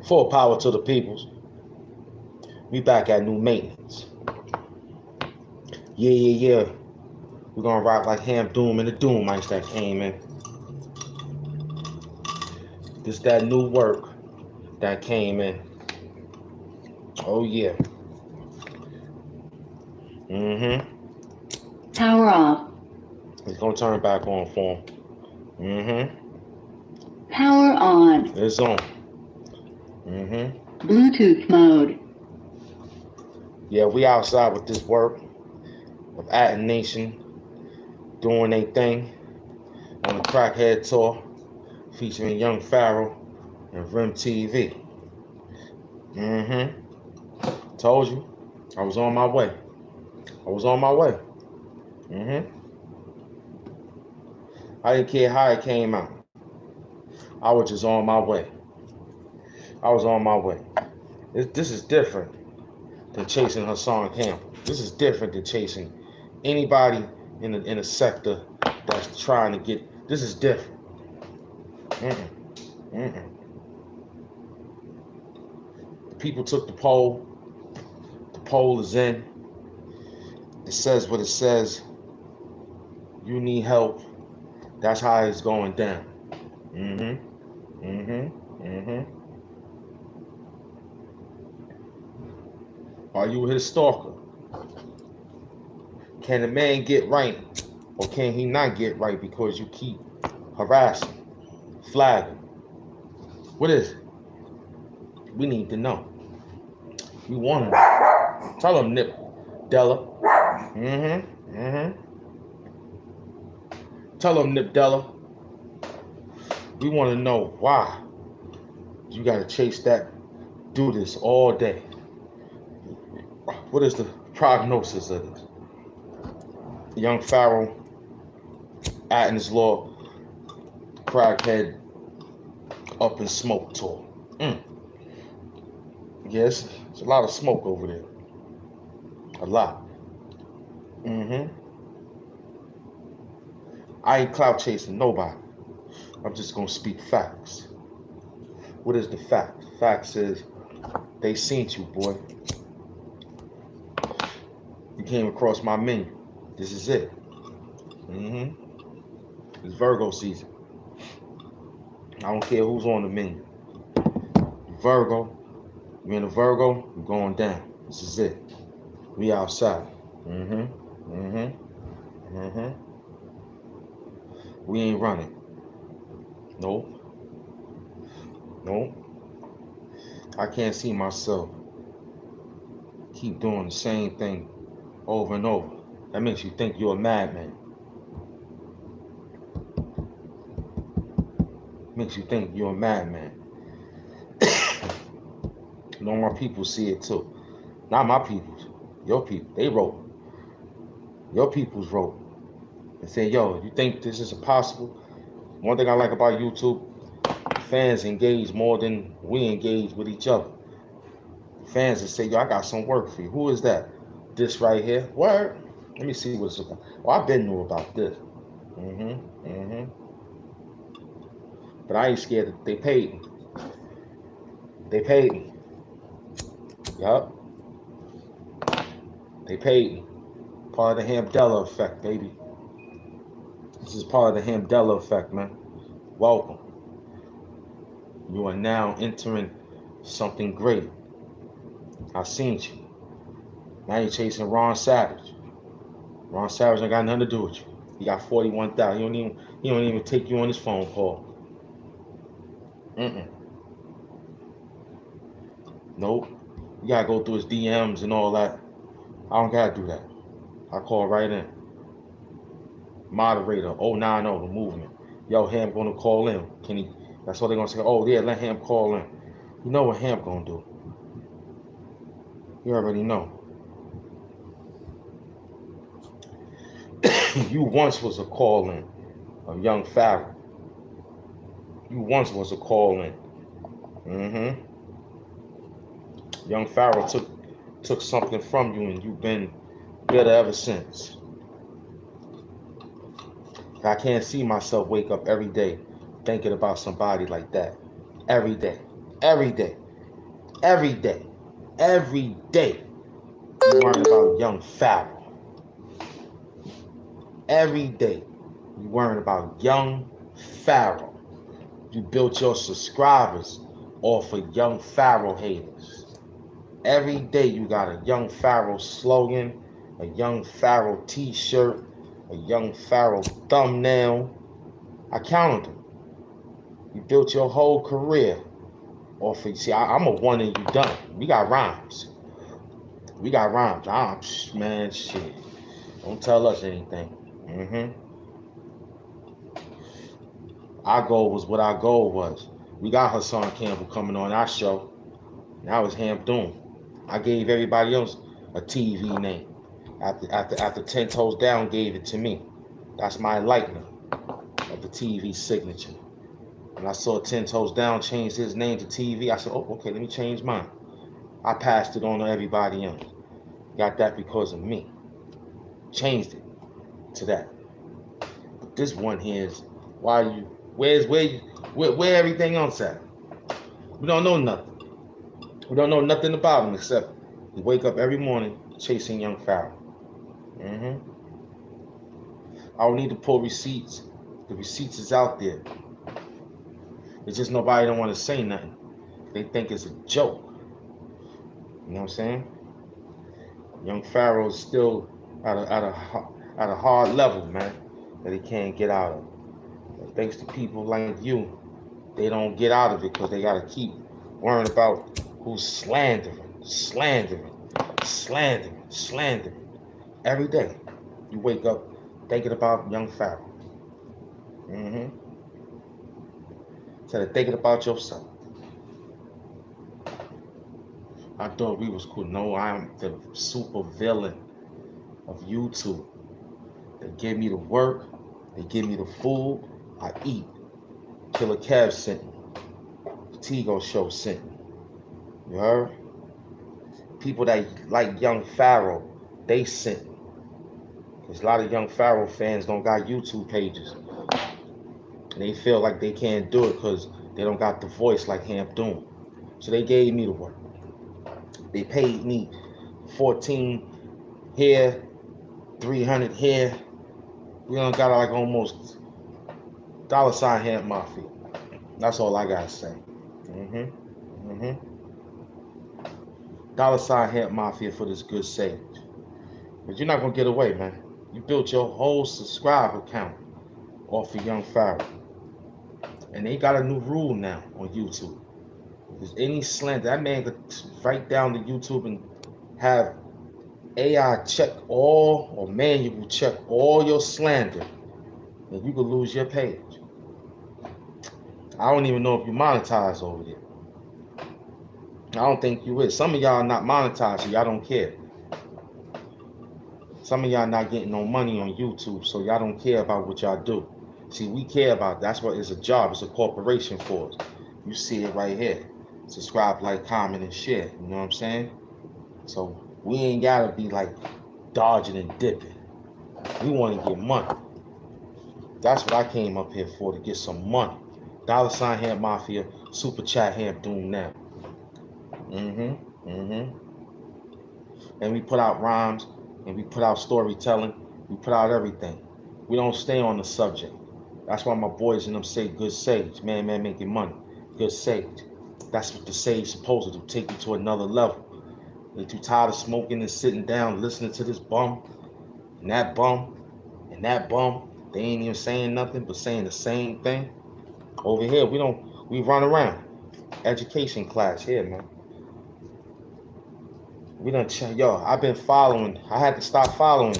Full power to the peoples. We back at new maintenance. Yeah. We're gonna rock like Ham Doom and the Doom Mice that came in. This that new work that came in. Oh yeah. Power off. It's gonna turn back on for him. Power on. It's on. Bluetooth mode. Yeah, we outside with this work of ATENSKILLER Nation doing their thing on the Crackhead Tour featuring Young Pharaoh and Rim TV. Told you, I was on my way. I didn't care how it came out. I was just on my way. This is different than chasing Hassan Campbell. This is different than chasing anybody in a sector that's trying to get. This is different. The people took the poll. The poll is in. It says what it says. You need help. That's how it's going down. Are you his stalker? Can a man get right, or can he not get right because you keep harassing, flagging? What is it? We need to know. We want to know. Tell him, Nip Della. Tell him, Nip Della. We want to know why you got to chase that, do this all day. What is the prognosis of this? Young Pharaoh, ATENSKILLER, Crackhead, Up in Smoke tour. Yes, there's a lot of smoke over there. A lot. I ain't clout chasing nobody. I'm just gonna speak facts. What is the fact? Fact says they seen you, boy. You came across my menu. This is it. It's Virgo season. I don't care who's on the menu. Virgo, you're in a Virgo, you're going down. This is it. We outside. We ain't running. Nope. I can't see myself keep doing the same thing over and over. That makes you think you're a madman. Makes you think you're a madman. You know, my people see it too. Not my peoples. Your people. They wrote. Your peoples wrote. And said, yo, you think this is possible? One thing I like about YouTube, fans engage more than we engage with each other. Fans that say, yo, I got some work for you. Who is that? This right here. Word. Let me see what it's about. Oh, I've been knew about this. But I ain't scared that they paid me. They paid me. Yup. They paid me. Part of the Hamdella effect, baby. This is part of the Hamdella effect, man. Welcome. You are now entering something great. I seen you. Now you're chasing Ron Savage. Ron Savage ain't got nothing to do with you. He got 41,000. He don't even take you on his phone call. Nope. You gotta go through his DMs and all that. I don't gotta do that. I call right in. Moderator 090, the movement. Yo, Ham gonna call in. Can he? That's what they're gonna say. Oh yeah, let Ham call in. You know what Ham gonna do? You already know. You once was a call-in of Young Pharaoh. You once was a call-in. Young Pharaoh took something from you, and you've been bitter ever since. I can't see myself wake up every day thinking about somebody like that. Every day. Every day. Every day. You worrying about young Pharaoh. Every day. You worrying about young Pharaoh. You built your subscribers off of young Pharaoh haters. Every day you got a young Pharaoh slogan, a young Pharaoh t-shirt, a young Pharaoh thumbnail. I counted them. You built your whole career off of, see, I'm a one and you done. We got rhymes. We got rhymes. Man, shit. Don't tell us anything. Our goal was what our goal was. We got Hassan Campbell coming on our show. Now it's Ham Doom. I gave everybody else a TV name. After 10 Toes Down gave it to me. That's my enlightener of the TV signature. When I saw 10 Toes Down change his name to TV, I said, oh, okay, let me change mine. I passed it on to everybody else. Got that because of me. Changed it to that. But this one here is where everything else at? We don't know nothing. We don't know nothing about him except he wake up every morning chasing young Pharaoh. I don't need to pull receipts. The receipts is out there. It's just nobody don't want to say nothing. They think it's a joke. You know what I'm saying? Young Pharaoh's still at a hard level, man, that he can't get out of. But thanks to people like you, they don't get out of it because they got to keep worrying about who's slandering. Every day, you wake up thinking about young Pharaoh. Instead of thinking about yourself. I thought we was cool. No, I'm the super villain of YouTube. They give me the work, they give me the food, I eat. Killer Kev sent me. The Tigo Show sent me. You heard? People that like young Pharaoh, they sent me. Because a lot of young Pharaoh fans don't got YouTube pages. And they feel like they can't do it because they don't got the voice like Ham Doom. So they gave me the work. They paid me 14 here, 300 here. We done got like almost $ Ham Mafia. That's all I gotta say. $ Ham Mafia for this good sage. But you're not gonna get away, man. You built your whole subscriber account off of young Pharaoh. And they got a new rule now on YouTube. If there's any slander, that man could write down to YouTube and have AI check all, or manual check all your slander, and you could lose your page. I don't even know if you monetize over there. I don't think you is. Some of y'all are not monetized, so y'all don't care. Some of y'all not getting no money on YouTube, so y'all don't care about what y'all do. See, we care about, that's what it's a job, it's a corporation for us. You see it right here. Subscribe, like, comment, and share. You know what I'm saying? So we ain't gotta be like dodging and dipping. We want to get money. That's what I came up here for, to get some money. $ Ham Mafia, Super Chat Ham Doom now. And we put out rhymes, and we put out storytelling, we put out everything. We don't stay on the subject. That's why my boys and them say good sage. Man making money. Good sage. That's what the sage supposed to do. Take you to another level. They too tired of smoking and sitting down listening to this bum and that bum and that bum. They ain't even saying nothing but saying the same thing. Over here, we run around. Education class here, man. We done yo, I've been following. I had to stop following.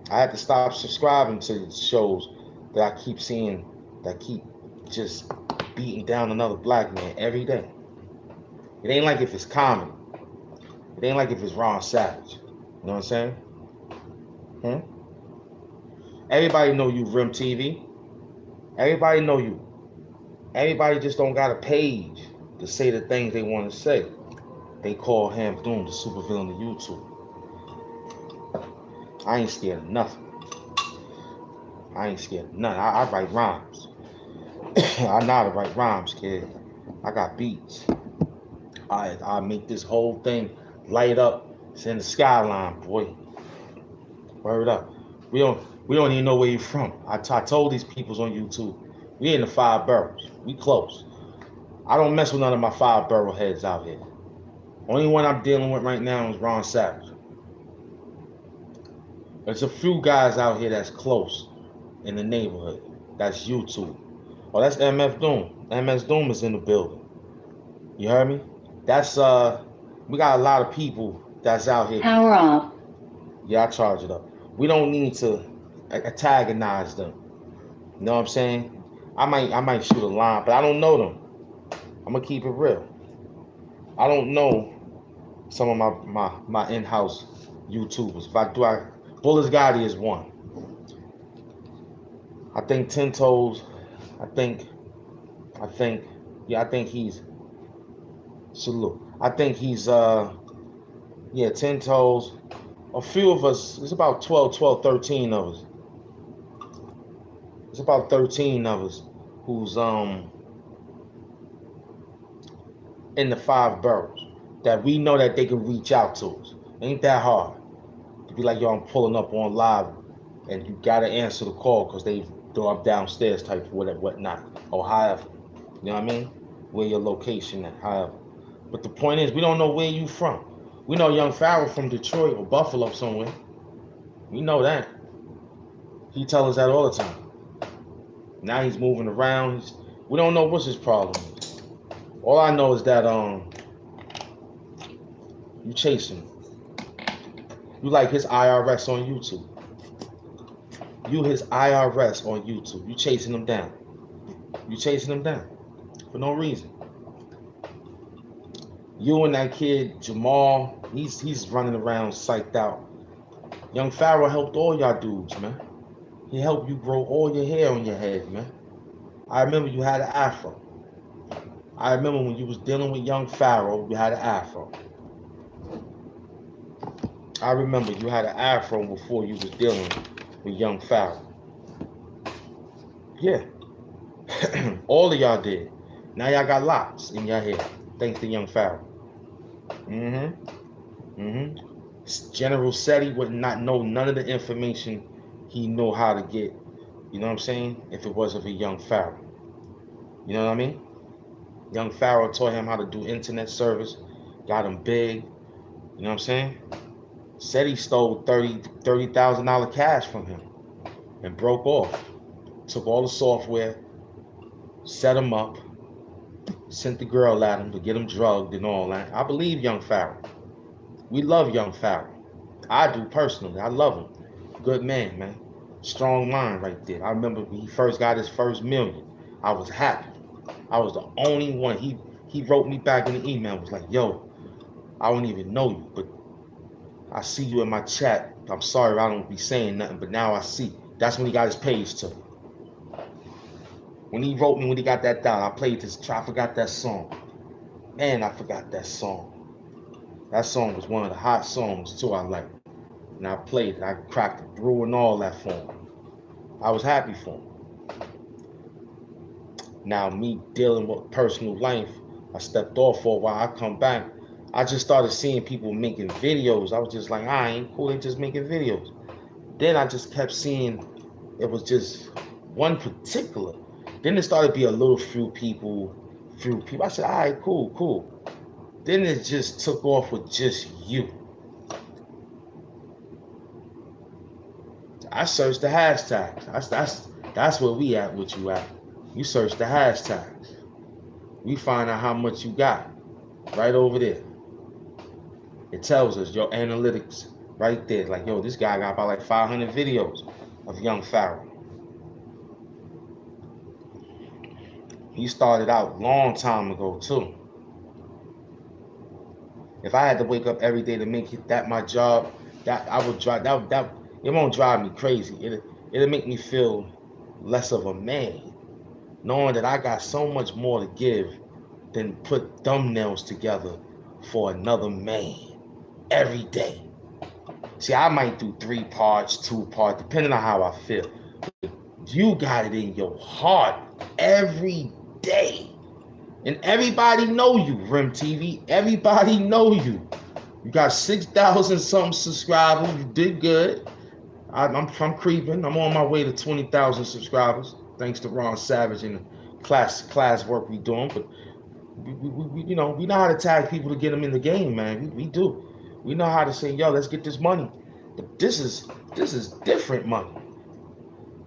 I had to stop subscribing to shows that I keep seeing that keep just beating down another black man every day. It ain't like if it's comedy. It ain't like if it's Ron Savage. You know what I'm saying? Everybody know you, Rim TV. Everybody know you. Everybody just don't got a page to say the things they want to say. They call Ham Doom the supervillain of YouTube. I ain't scared of nothing. I ain't scared of nothing. I write rhymes. I know how to write rhymes, kid. I got beats. I make this whole thing light up. It's in the skyline, boy. Word up. We don't even know where you're from. I told these peoples on YouTube, we in the 5 boroughs. We close. I don't mess with none of my 5 borough heads out here. Only one I'm dealing with right now is Ron Savage. There's a few guys out here that's close in the neighborhood. That's YouTube. Oh, that's MF Doom. MS Doom is in the building. You heard me? That's we got a lot of people that's out here. Power off. Yeah, I charge it up. We don't need to antagonize them. You know what I'm saying? I might shoot a line, but I don't know them. I'm gonna keep it real. I don't know some of my in-house YouTubers. If I do, Bullets Gotti is one. I think 10 Toes. I think he's salute. I think he's 10 Toes. A few of us, it's about 13 of us. It's about 13 of us who's in the 5 boroughs that we know that they can reach out to us. Ain't that hard to be like, yo, I'm pulling up on live, and you gotta answer the call because they throw up downstairs type of whatnot, or however. You know what I mean? Where your location at, however. But the point is, we don't know where you from. We know Young Pharaoh from Detroit or Buffalo somewhere. We know that. He tells us that all the time. Now he's moving around. We don't know what's his problem is. All I know is that you chasing him. You like his IRS on YouTube. You his IRS on YouTube. You chasing him down. You chasing him down for no reason. You and that kid Jamal, he's running around psyched out. Young Pharaoh helped all y'all dudes, man. He helped you grow all your hair on your head, man. I remember you had an afro. I remember when you was dealing with Young Pharaoh, you had an afro. I remember you had an afro before you was dealing with Young Pharaoh. Yeah. All of y'all did. Now y'all got locks in your hair, thanks to Young Pharaoh. General Seti would not know none of the information he knew how to get, you know what I'm saying, if it wasn't for Young Pharaoh. You know what I mean? Young Pharaoh taught him how to do internet service, got him big, you know what I'm saying? Seti stole $30,000 cash from him and broke off. Took all the software, set him up, sent the girl at him to get him drugged and all that. I believe Young Pharaoh. We love Young Pharaoh. I do personally. I love him. Good man, man. Strong mind right there. I remember when he first got his first million. I was happy. I was the only one. He wrote me back in the email. Was like, yo, I don't even know you, but I see you in my chat. I'm sorry I don't be saying nothing, but now I see. That's when he got his page took. When he wrote me, when he got that down, I played this. I forgot that song. Man, I forgot that song. That song was one of the hot songs too I liked. And I played it. I cracked it through and all that for him. I was happy for him. Now me dealing with personal life, I stepped off for a while. I come back. I just started seeing people making videos. I was just like, ain't cool, they just making videos. Then I just kept seeing it was just one particular. Then it started to be a few people. I said, all right, cool. Then it just took off with just you. I searched the hashtags. That's where we at with you at. You search the hashtags. We find out how much you got right over there. It tells us your analytics right there. Like, yo, this guy got about like 500 videos of Young Pharaoh. He started out long time ago too. If I had to wake up every day to make that my job, that I would drive that it won't drive me crazy. It'll make me feel less of a man, knowing that I got so much more to give than put thumbnails together for another man every day. See, I might do 3 parts, 2 parts, depending on how I feel. You got it in your heart every day And everybody know you, Rim TV. Everybody know you. You got 6,000 something subscribers. You did good. I'm creeping. I'm on my way to 20,000 subscribers. Thanks to Ron Savage and the class work we doing. But we know how to tag people to get them in the game, man. We do. We know how to say, yo, let's get this money. But this is different money.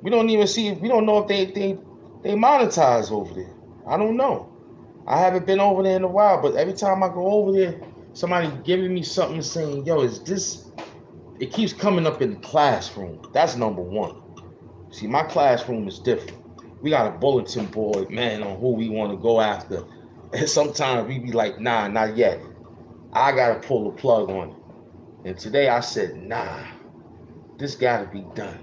We don't even see. We don't know if they monetize over there. I don't know. I haven't been over there in a while, but every time I go over there, somebody giving me something saying, yo, is this? It keeps coming up in the classroom. That's number one. See, my classroom is different. We got a bulletin board, man, on who we want to go after. And sometimes we be like, nah, not yet. I got to pull the plug on it. And today I said, nah, this got to be done.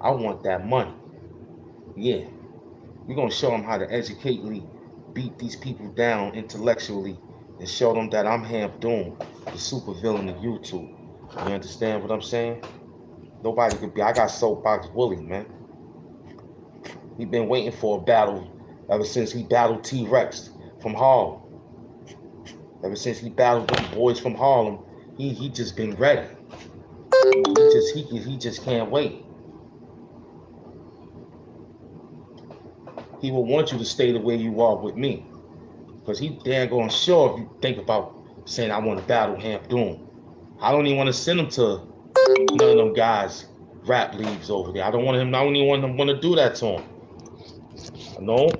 I want that money. Yeah. We're going to show them how to educatedly beat these people down intellectually and show them that I'm Hamp Doom, the supervillain of YouTube. You understand what I'm saying? Nobody could be. I got Soapbox Willie, man. He been waiting for a battle ever since he battled T-Rex from Harlem. Ever since he battled them boys from Harlem, he just been ready. He just can't wait. He will want you to stay the way you are with me. Because he damn gonna sure if you think about saying I want to battle Hamp Doom. I don't even want to send him to none of them guys' rap leagues over there. I don't even want to do that to him. No.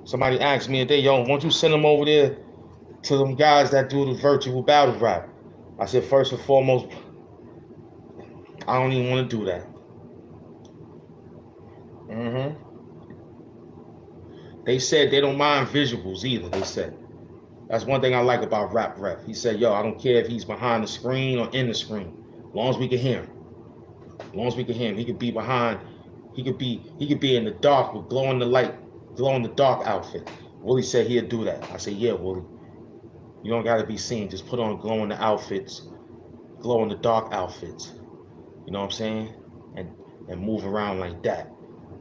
Somebody asked me today, yo, won't you send him over there to them guys that do the virtual battle rap? I said, first and foremost, I don't even want to do that. They said they don't mind visuals either, they said. That's one thing I like about Rap Ref. He said, yo, I don't care if he's behind the screen or in the screen. As long as we can hear him. As long as we can hear him. He could be behind, he could be in the dark with glow in the dark outfit. Willie said he'd do that. I said, yeah, Willie. You don't gotta be seen. Just put on glow in the dark outfits. You know what I'm saying? And move around like that.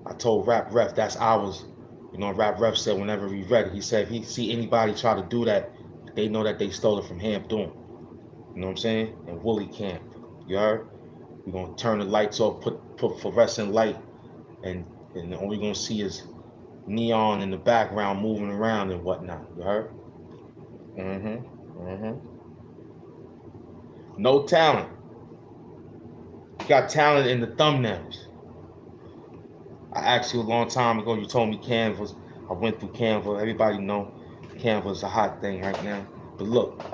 I told Rap Ref that's ours. You know, Rap Ref said whenever we ready, he said if he see anybody try to do that, they know that they stole it from Hamp Doom. You know what I'm saying? And Willie can't. You heard? We're gonna turn the lights off, put fluorescent light, and all we're gonna see is neon in the background moving around and whatnot. You heard? No talent. You got talent in the thumbnails. I asked you a long time ago, you told me Canvas. I went through Canva. Everybody know Canva is a hot thing right now. But look,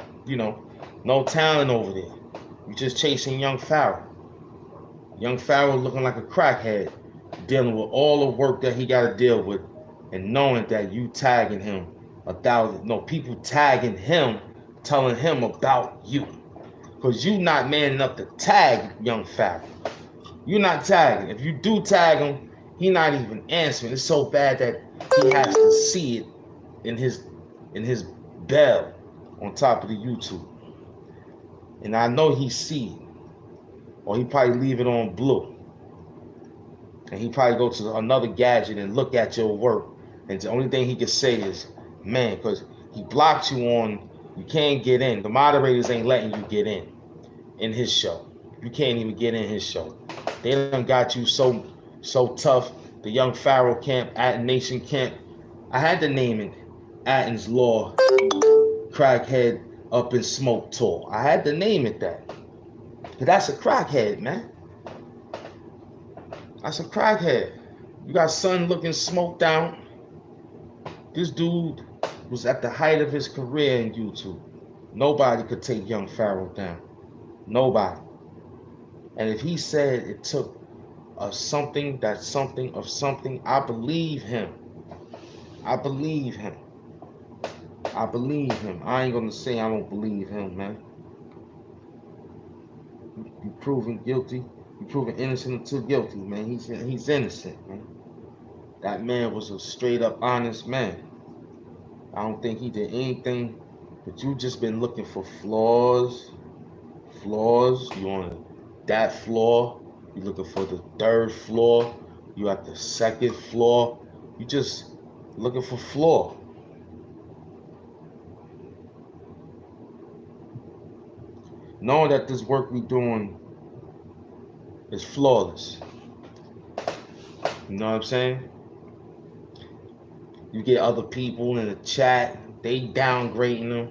no talent over there. You're just chasing Young Pharaoh. Young Pharaoh looking like a crackhead, dealing with all the work that he got to deal with, and knowing that you tagging him people tagging him, telling him about you. Because you not man enough to tag Young Pharaoh. You're not tagging. If you do tag him, he not even answering. It's so bad that he has to see it in his bell on top of the YouTube. And I know he see it. Or he probably leave it on blue. And he probably go to another gadget and look at your work. And the only thing he can say is, man, because he blocked you on, you can't get in. The moderators ain't letting you get in his show. You can't even get in his show. They done got you so tough. The Young Pharaoh camp, Aten Nation camp. I had to name it Aten's Law Crackhead Up in Smoke Tour. I had to name it that. But that's a crackhead, man. That's a crackhead. You got son looking smoked out. This dude was at the height of his career in YouTube. Nobody could take Young Pharaoh down. Nobody. And if he said it took something of something, I believe him. I believe him. I ain't gonna say I don't believe him, man. You proven guilty. You proven innocent until guilty, man. He's innocent, man. That man was a straight up honest man. I don't think he did anything, but you just been looking for flaws. You on that floor. You looking for the third floor. You at the second floor. You just looking for flaw. Knowing that this work we doing is flawless. You know what I'm saying? You get other people in the chat, they downgrading them.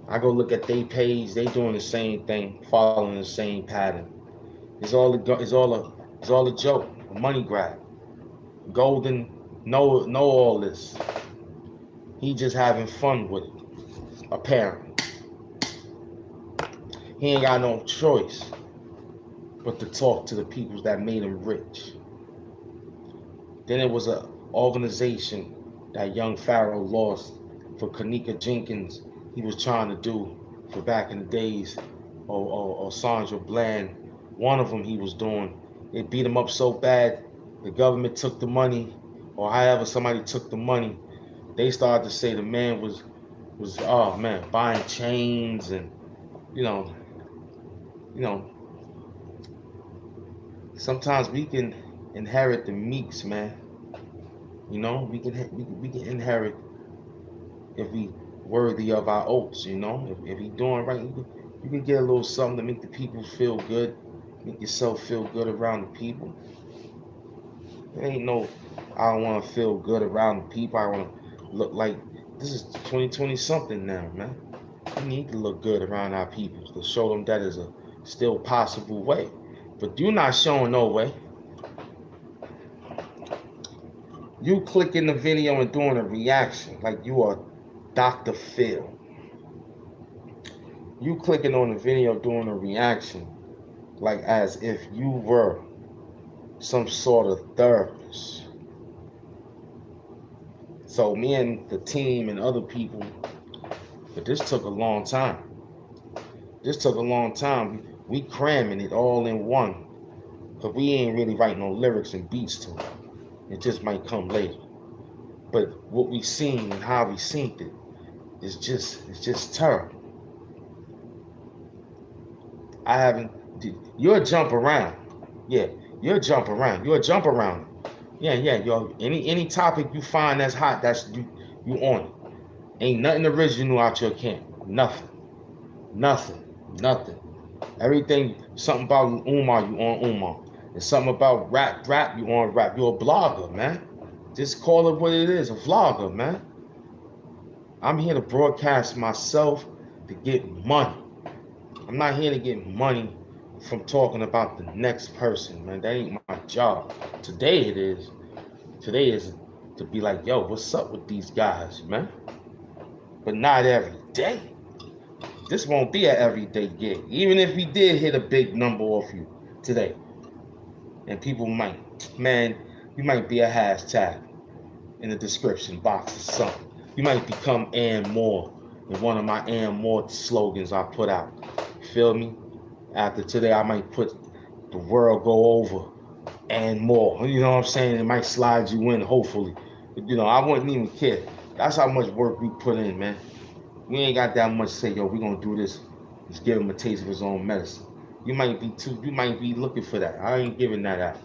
I go look at their page, they doing the same thing, following the same pattern. It's all a joke, a money grab. Golden know all this. He just having fun with it. Apparently. He ain't got no choice but to talk to the people that made him rich. Then it was an organization that young Pharaoh lost for Kanika Jenkins. He was trying to do for back in the days, or Sandra Bland. One of them he was doing. They beat him up so bad, the government took the money, or however somebody took the money. They started to say the man was oh man, buying chains and you know. Sometimes we can inherit the meeks, man. You know, we can inherit if we worthy of our oats. You know, if we doing right, you can get a little something to make the people feel good, make yourself feel good around the people. There ain't no, I don't want to feel good around the people. I want to look like this is 2020 something now, man. We need to look good around our people to show them that is a still possible way. But you're not showing no way. You clicking the video and doing a reaction like you are Dr. Phil. You clicking on the video doing a reaction like as if you were some sort of therapist. So me and the team and other people, but this took a long time. We cramming it all in one. Because we ain't really writing no lyrics and beats to it. It just might come later. But what we seen and how we seen it is just terrible. I haven't, you'll jump around. Yeah, you'll jump around. You'll jump around. Yeah, yo. Any topic you find that's hot, that's you on it. Ain't nothing original out your camp. Nothing. Everything, something about Umar, you on Umar. And something about rap, you on rap. You're a blogger, man. Just call it what it is, a vlogger, man. I'm here to broadcast myself to get money. I'm not here to get money from talking about the next person, man. That ain't my job. Today it is. Today is to be like, yo, what's up with these guys, man? But not every day. This won't be an everyday gig. Even if we did hit a big number off you today. And people might, man, you might be a hashtag in the description box or something. You might become and more in one of my and more slogans I put out. Feel me? After today, I might put the world go over and more. You know what I'm saying? It might slide you in, hopefully. You know, I wouldn't even care. That's how much work we put in, man. We ain't got that much to say, yo, we gonna do this. Just give him a taste of his own medicine. You might be looking for that. I ain't giving that out.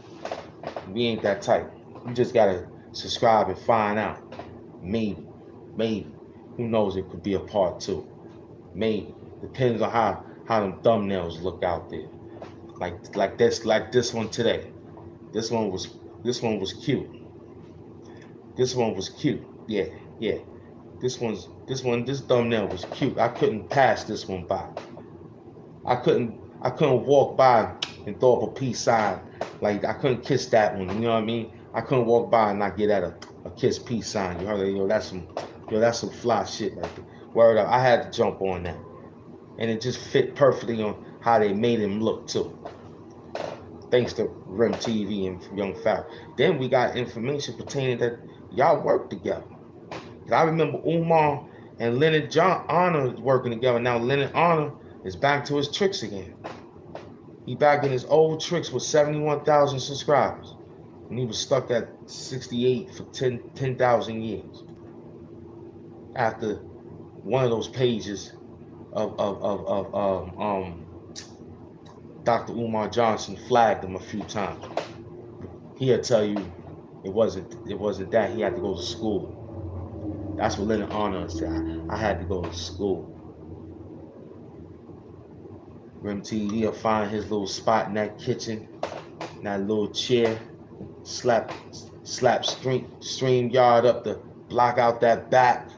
We ain't that type. You just gotta subscribe and find out. Maybe. Who knows, it could be a part 2. Maybe. Depends on how them thumbnails look out there. Like this one today. This one was cute. This one was cute. Yeah. This thumbnail was cute. I couldn't pass this one by. I couldn't walk by and throw up a peace sign. Like I couldn't kiss that one. You know what I mean? I couldn't walk by and not get at a kiss peace sign. You heard that? That's some fly shit right there. Word up. I had to jump on that. And it just fit perfectly on how they made him look too. Thanks to Rim TV and Young Pharaoh. Then we got information pertaining that y'all work together. I remember Umar and Leonard Honor working together. Now Leonard Honor is back to his tricks again. He back in his old tricks with 71,000 subscribers. And he was stuck at 68 for 10,000 years. After one of those pages of Dr. Umar Johnson flagged him a few times. He'll tell you it wasn't that. He had to go to school. That's what Leonard Arnold said. I had to go to school. Rim TV will find his little spot in that kitchen, that little chair, slap stream yard up to block out that back,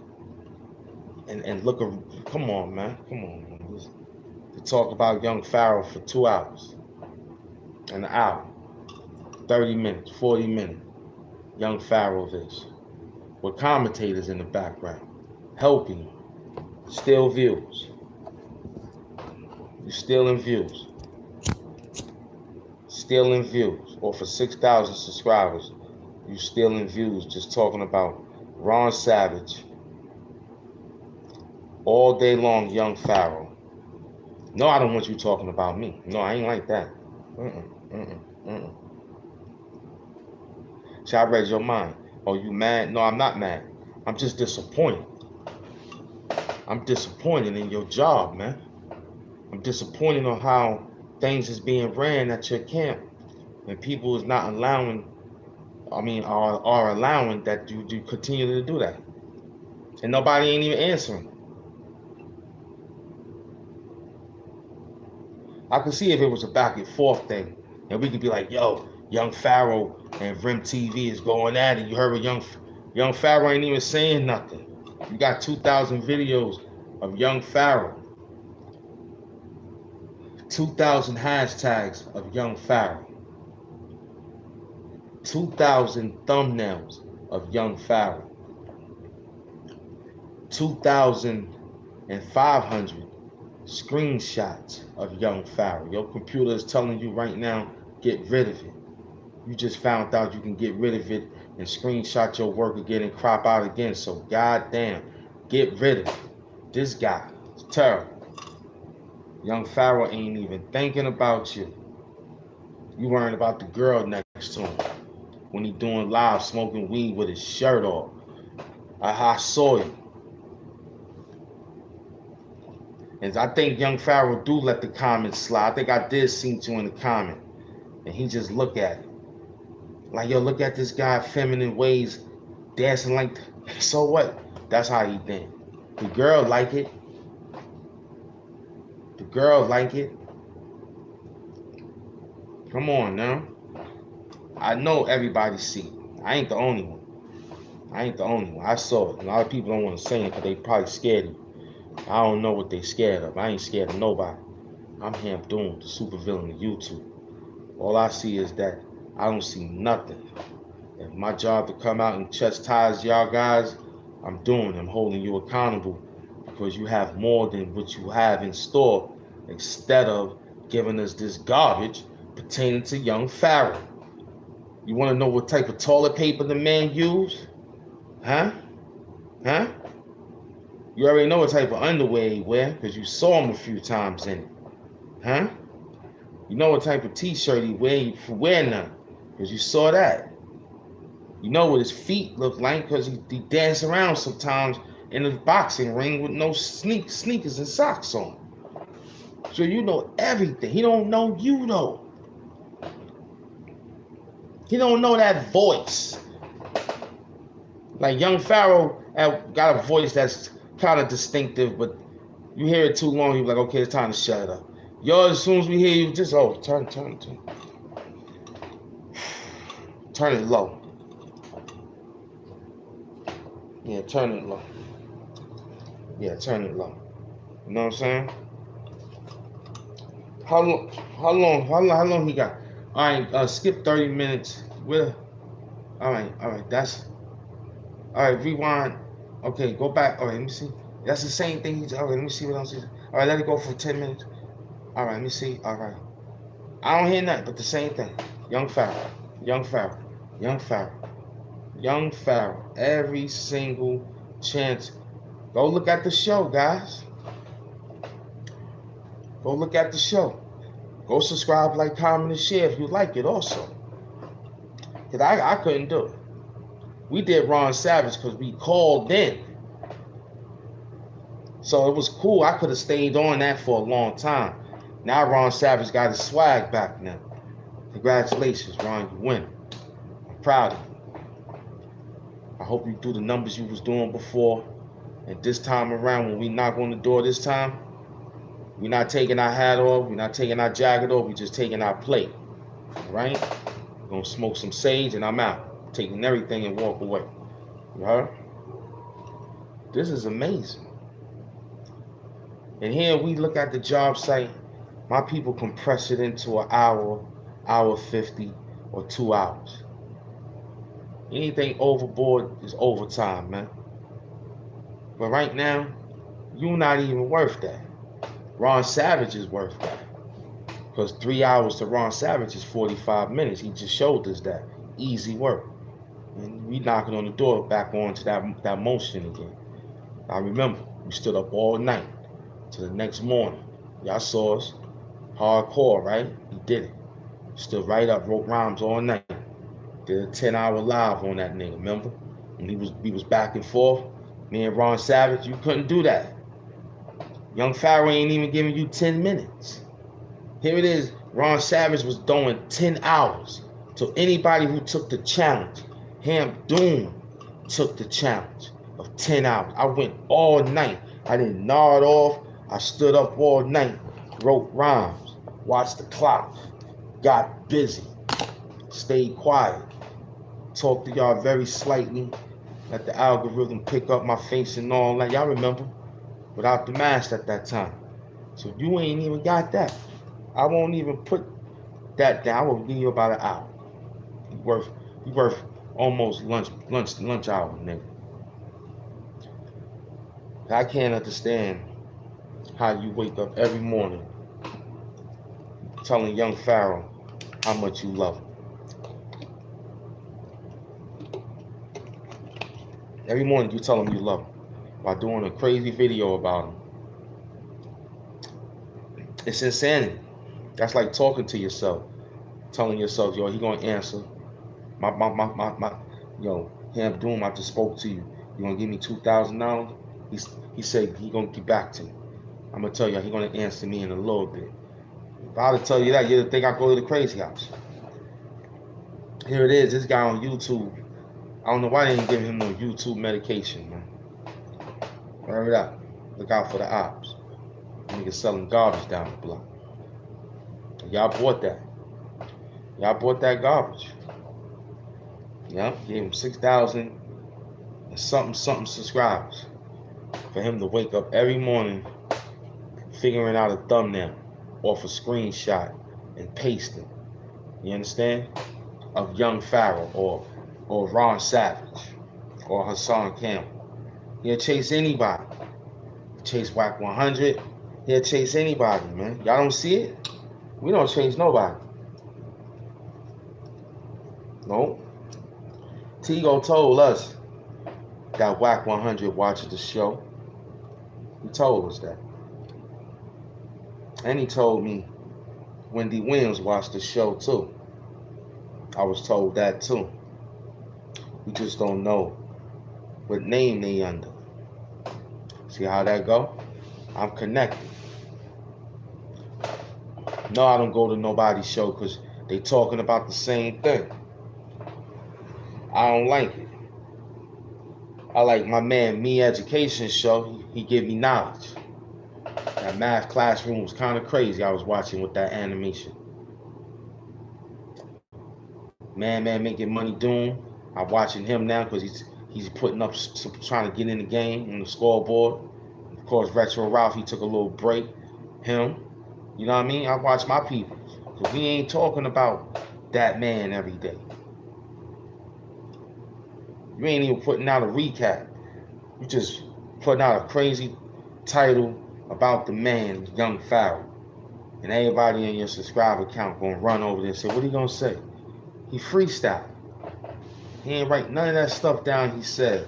and look. Come on, man. Come on, man. To talk about young Pharaoh for 2 hours, an hour, 30 minutes, 40 minutes. Young Pharaoh this, with commentators in the background, helping you, steal views. You're stealing views. Stealing views. Or for 6,000 subscribers, you stealing views just talking about Ron Savage all day long, young Pharaoh. No, I don't want you talking about me. No, I ain't like that. See, I read your mind. Oh, you mad? No, I'm not mad. I'm just disappointed. I'm disappointed in your job, man. I'm disappointed on how things is being ran at your camp, and people is not allowing, are allowing that you continue to do that. And nobody ain't even answering. I could see if it was a back and forth thing, and we could be like, yo, young Pharaoh and Rim TV is going at it. You heard what young Pharaoh ain't even saying nothing. You got 2,000 videos of young Pharaoh. 2,000 hashtags of young Pharaoh. 2,000 thumbnails of young Pharaoh. 2,500 screenshots of young Pharaoh. Your computer is telling you right now, get rid of it. You just found out you can get rid of it and screenshot your work again and crop out again. So goddamn, get rid of it. This guy is terrible. Young Pharaoh ain't even thinking about you. You worrying about the girl next to him when he doing live smoking weed with his shirt off. I saw you. And I think young Pharaoh do let the comments slide. I think I did see you in the comment. And he just look at it. Like, yo, look at this guy, feminine ways, dancing like that. So what? That's how he think. The girl like it. The girl like it. Come on now. I know everybody see it. I ain't the only one. I saw it. A lot of people don't want to say it because they probably scared of you. I don't know what they scared of. I ain't scared of nobody. I'm Ham Doom, the supervillain of YouTube. All I see is that I don't see nothing. If my job to come out and chastise y'all guys, I'm doing. I'm holding you accountable because you have more than what you have in store instead of giving us this garbage pertaining to young Pharaoh. You want to know what type of toilet paper the man used? Huh? You already know what type of underwear he wear because you saw him a few times in it. Huh? You know what type of t-shirt he wear, you wear none because you saw that. You know what his feet look like because he dance around sometimes in the boxing ring with no sneakers and socks on. So you know everything. He don't know you though. He don't know that voice. Like young Pharaoh got a voice that's kind of distinctive, but you hear it too long, you're like, okay, it's time to shut it up. Yo, as soon as we hear you, just turn it low. Yeah, turn it low. Yeah, turn it low. You know what I'm saying? How long he got? All right, skip 30 minutes. All right, that's all right. Rewind. Okay, go back. All right, let me see. That's the same thing. All right, let me see what else is. All right, let it go for 10 minutes. All right, let me see. All right. I don't hear nothing but the same thing. Young Pharaoh. Every single chance. Go look at the show, guys. Go look at the show. Go subscribe, like, comment, and share if you like it also. Because I couldn't do it. We did Ron Savage because we called in. So it was cool. I could have stayed on that for a long time. Now Ron Savage got his swag back now. Congratulations, Ron, you win. I'm proud of you. I hope you do the numbers you was doing before. And this time around, when we knock on the door this time, we're not taking our hat off, we're not taking our jacket off, we're just taking our plate. All right? We're gonna smoke some sage and I'm out. Taking everything and walk away. You heard? This is amazing. And here we look at the job site. My people compress it into an hour, hour 50, or 2 hours. Anything overboard is overtime, man. But right now, you're not even worth that. Ron Savage is worth that. Because 3 hours to Ron Savage is 45 minutes. He just showed us that. Easy work. And we knocking on the door back onto that motion again. I remember, we stood up all night till the next morning. Y'all saw us. Hardcore, right? He did it. Stood right up, wrote rhymes all night. Did a 10-hour live on that nigga, remember? And we was back and forth. Me and Ron Savage, you couldn't do that. Young Pharaoh ain't even giving you 10 minutes. Here it is, Ron Savage was doing 10 hours. So anybody who took the challenge, Ham Doom took the challenge of 10 hours. I went all night. I didn't nod off. I stood up all night, wrote rhymes, watched the clock, got busy, stayed quiet, talked to y'all very slightly, let the algorithm pick up my face and all that. Y'all remember? Without the mask at that time. So you ain't even got that. I won't even put that down. I will give you about an hour. You worth almost lunch hour, nigga. I can't understand how you wake up every morning telling young Pharaoh how much you love him. Every morning you tell him you love him by doing a crazy video about him. It's insanity. That's like talking to yourself, telling yourself, yo, he gonna answer. Yo, Ham Doom, I just spoke to you. You gonna give me $2,000? He said he gonna get back to me. I'm gonna tell you, he gonna answer me in a little bit. If I would tell you that, you'd think I go to the crazy house. Here it is, this guy on YouTube. I don't know why they didn't give him no YouTube medication, man. Hurry up. Look out for the ops. Niggas selling garbage down the block. Y'all bought that. Y'all bought that garbage. Yeah, gave him 6,000 and something subscribers for him to wake up every morning figuring out a thumbnail off a screenshot and paste it. You understand? Of young Pharaoh or Ron Savage or Hassan Campbell. He'll chase anybody. Chase Whack 100. He'll chase anybody, man. Y'all don't see it? We don't chase nobody. No. Tigo told us that Whack 100 watches the show. He told us that. And he told me Wendy Williams watched the show too. I was told that too. We just don't know what name they under. See how that go? I'm connected. No, I don't go to nobody's show because they talking about the same thing. I don't like it. I like my man Me Education show. He give me knowledge. That math classroom was kind of crazy. I was watching with that animation. Man making money doing. I'm watching him now because he's putting up, trying to get in the game on the scoreboard. Of course, Retro Ralph, he took a little break. Him, you know what I mean? I watch my people. Because we ain't talking about that man every day. You ain't even putting out a recap. You just putting out a crazy title about the man, young Pharaoh. And everybody in your subscriber account gonna run over there and say, what he gonna say? He freestyle. He ain't write none of that stuff down he said.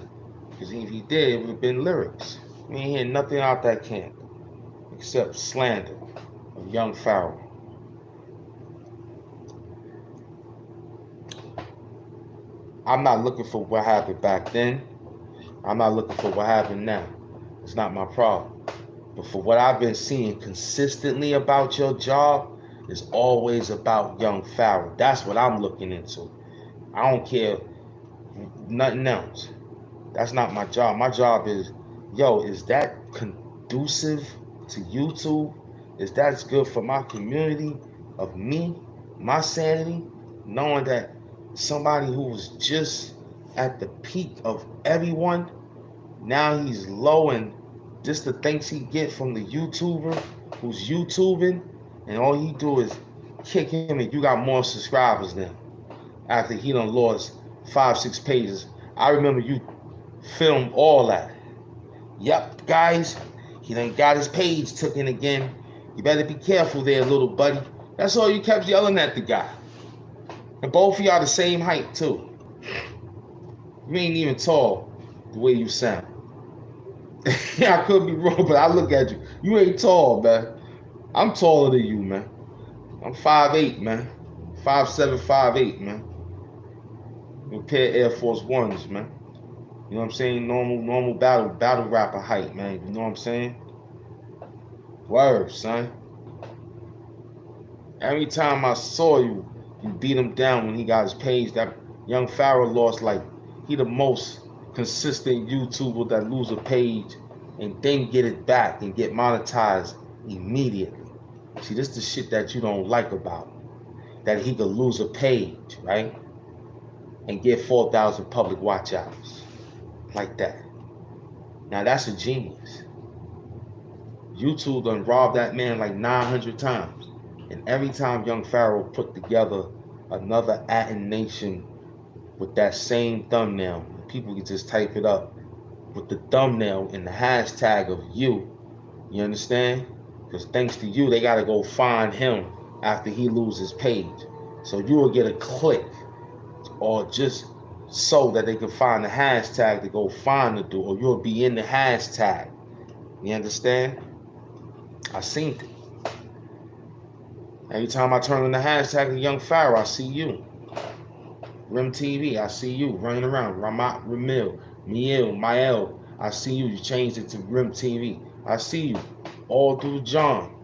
Because if he did, it would have been lyrics. We ain't hear nothing out that camp. Except slander of young Pharaoh. I'm not looking for what happened back then. I'm not looking for what happened now. It's not my problem. But for what I've been seeing consistently about your job, is always about young Pharaoh. That's what I'm looking into. I don't care nothing else. That's not my job. My job is, yo, is that conducive to YouTube? Is that good for my community of me, my sanity, knowing that somebody who was just at the peak of everyone, now he's low, and just the thanks he get from the YouTuber who's YouTubing, and all he do is kick him, and you got more subscribers now after he done lost 5-6 pages. I remember you filmed all that. Yep, guys, he done got his page taken again. You better be careful there, little buddy. That's all you kept yelling at the guy. And both of y'all the same height too. You ain't even tall the way you sound. I could be wrong, but I look at you. You ain't tall, man. I'm taller than you, man. I'm 5'8", man. 5'7", 5'8", man. A pair of Air Force Ones, man. You know what I'm saying? Normal battle rapper height, man. You know what I'm saying? Word, son. Every time I saw you, you beat him down when he got his page. That young Pharaoh lost, like, he the most consistent YouTuber that lose a page and then get it back and get monetized immediately. See, this is the shit that you don't like about him. That he could lose a page, right? And get 4,000 public watch outs. Like that. Now that's a genius. YouTube done robbed that man like 900 times. And every time young Pharaoh put together another ATENSKILLER with that same thumbnail, people can just type it up with the thumbnail and the hashtag of you understand? Because thanks to you, they got to go find him after he loses page. So you will get a click, or just so that they can find the hashtag to go find the dude, or you'll be in the hashtag. You understand? I seen it. Every time I turn on the hashtag of Young Pharaoh, I see you. Rim TV, I see you running around. Ramat, Ramil, Mael, I see you. You changed it to Rim TV. I see you all through John,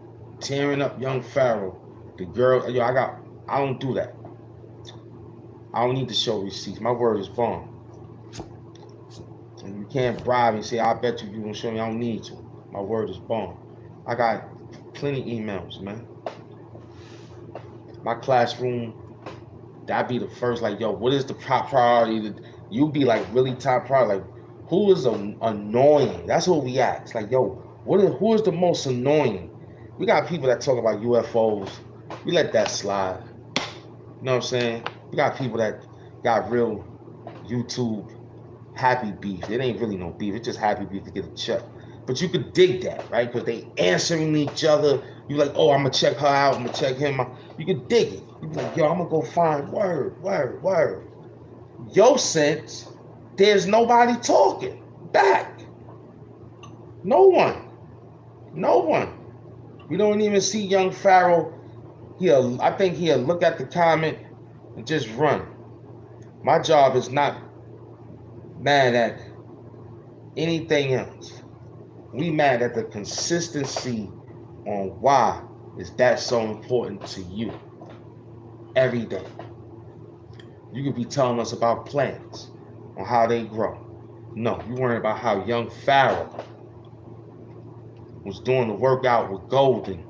tearing up Young Pharaoh. The girl, yo, I don't do that. I don't need to show receipts. My word is bond. And you can't bribe and say, I bet you don't show me. I don't need to. My word is bond. I got plenty emails, man. My classroom, that'd be the first, like, yo, what is the top priority? You be like really top priority. Like, who is annoying? That's what we ask. Like, yo, who is the most annoying? We got people that talk about UFOs. We let that slide. You know what I'm saying? We got people that got real YouTube happy beef. It ain't really no beef. It's just happy beef to get a check. But you could dig that, right? Because they answering each other. You like, oh, I'm going to check her out. I'm going to check him out. You could dig it. You be like, yo, I'm going to go find word. Your sense, there's nobody talking back. No one. You don't even see Young Pharaoh. I think he'll look at the comment and just run. My job is not mad at anything else. We mad at the consistency on why is that so important to you every day. You could be telling us about plants, on how they grow. No, you worrying about how Young Pharaoh was doing the workout with Golden,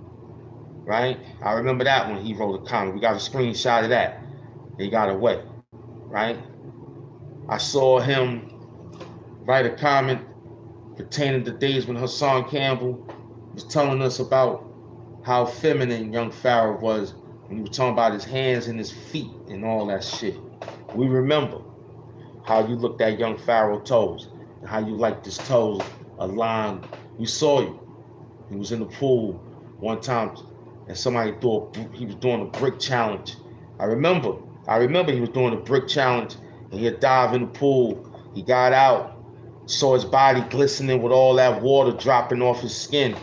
right? I remember that when he wrote a comment. We got a screenshot of that. He got away, right? I saw him write a comment pertaining to days when Hassan Campbell was telling us about how feminine Young Pharaoh was when he was talking about his hands and his feet and all that shit. We remember how you looked at Young Pharaoh toes and how you liked his toes aligned. We saw you. He was in the pool one time and somebody he was doing a brick challenge. I remember he was doing a brick challenge and he'd dive in the pool. He got out, saw his body glistening with all that water dropping off his skin.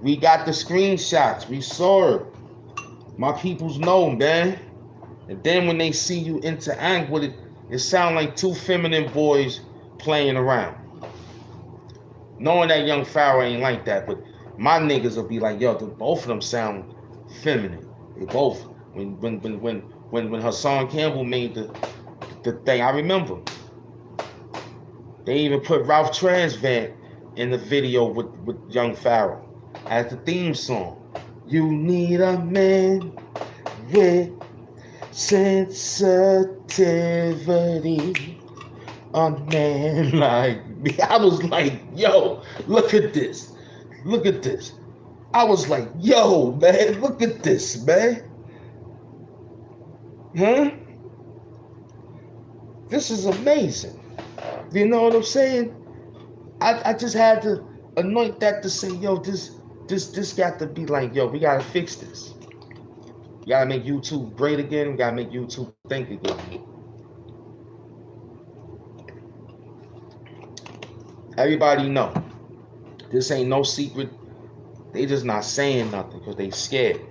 We got the screenshots. We saw it. My peoples know, man. And then when they see you interact with it, it sound like two feminine boys playing around. Knowing that Young Pharaoh ain't like that, but my niggas will be like, yo, both of them sound feminine. They both. When Hassan Campbell made the thing, I remember. They even put Ralph Transvant in the video with Young Pharaoh as the theme song. You need a man with sensitivity. A man like me. I was like, yo, look at this. Look at this. I was like, yo, man, look at this, man. Huh? This is amazing. You know what I'm saying? I just had to anoint that to say, yo, this got to be like, yo, we gotta fix this. We gotta make YouTube great again. We gotta make YouTube think again. Everybody know. This ain't no secret. They just not saying nothing because they scared.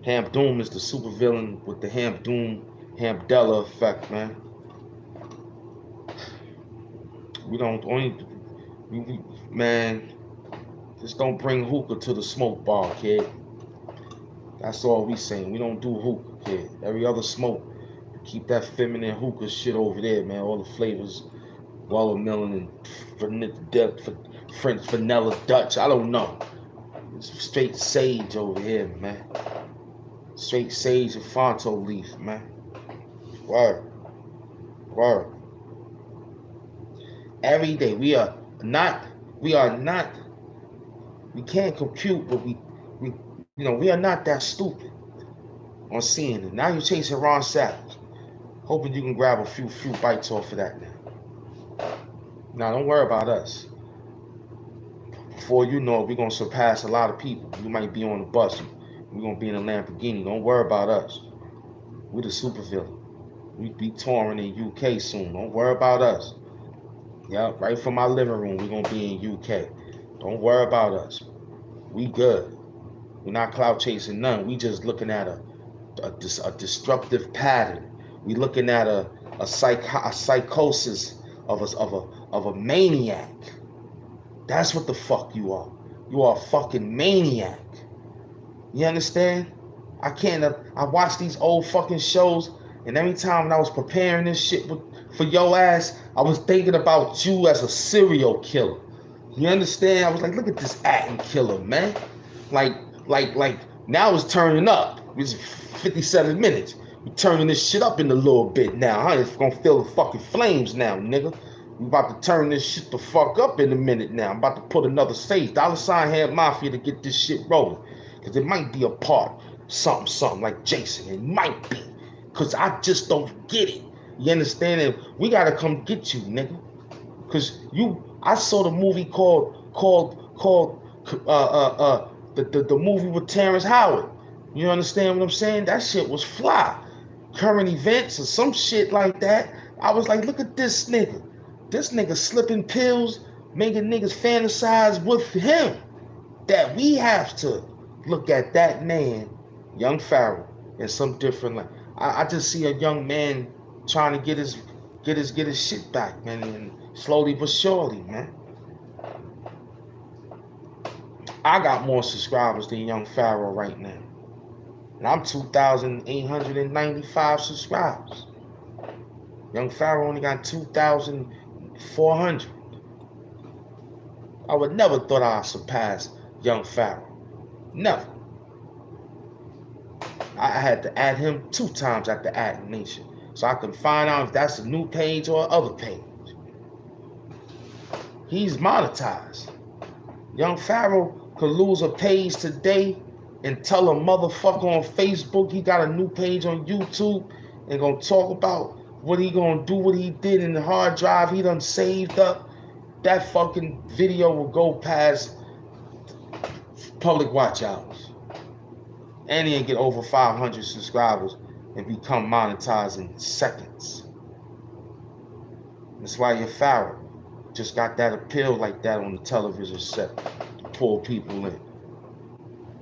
Hamp Doom is the supervillain with the Hamp Doom, Hampdella effect, man. We don't man, just don't bring hookah to the smoke bar, kid. That's all we saying. We don't do hookah, kid. Every other smoke, keep that feminine hookah shit over there, man. All the flavors, watermelon and French vanilla Dutch. I don't know. It's straight sage over here, man. Straight sage and Fonto leaf, man. Word. Word. Every day we can't compute, but we are not that stupid on seeing it. Now you're chasing Ron Savage, hoping you can grab a few bites off of that now. Now don't worry about us. Before you know it, we're gonna surpass a lot of people. You might be on the bus, we're gonna be in a Lamborghini. Don't worry about us. We're the supervillain. We be touring in UK soon. Don't worry about us. Yeah, right from my living room, we're gonna be in UK. Don't worry about us. We good. We're not clout chasing none. We just looking at a destructive pattern. We looking at a psychosis of a maniac. That's what the fuck you are. You are a fucking maniac. You understand? I watch these old fucking shows, and every time when I was preparing this shit for your ass, I was thinking about you as a serial killer. You understand? I was like, look at this acting killer, man. Like now it's turning up. It's 57 minutes. We're turning this shit up in a little bit now, huh? It's gonna feel the fucking flames now, nigga. We about to turn this shit the fuck up in a minute now. I'm about to put another stage. $sign Head Mafia to get this shit rolling. Cause it might be a part, something like Jason. It might be. Cause I just don't get it. You understand? And we gotta come get you, nigga. Cause I saw the movie called the movie with Terrence Howard. You understand what I'm saying? That shit was fly. Current events or some shit like that. I was like, look at this nigga. This nigga slipping pills, making niggas fantasize with him. That we have to look at that man, Young Pharaoh, in some different light. I just see a young man trying to get his shit back, man, and slowly but surely, man. I got more subscribers than Young Pharaoh right now. And I'm 2,895 subscribers. Young Pharaoh only got 2,400. I would never thought I'd surpass Young Pharaoh. Never. I had to add him 2 times at the Ad Nation so I can find out if that's a new page or other page. He's monetized. Young Pharaoh could lose a page today and tell a motherfucker on Facebook he got a new page on YouTube and gonna talk about what he gonna do, what he did in the hard drive he done saved up. That fucking video will go past public watch hours. And he'll get over 500 subscribers and become monetized in seconds. That's why your Pharaoh just got that appeal like that on the television set to pull people in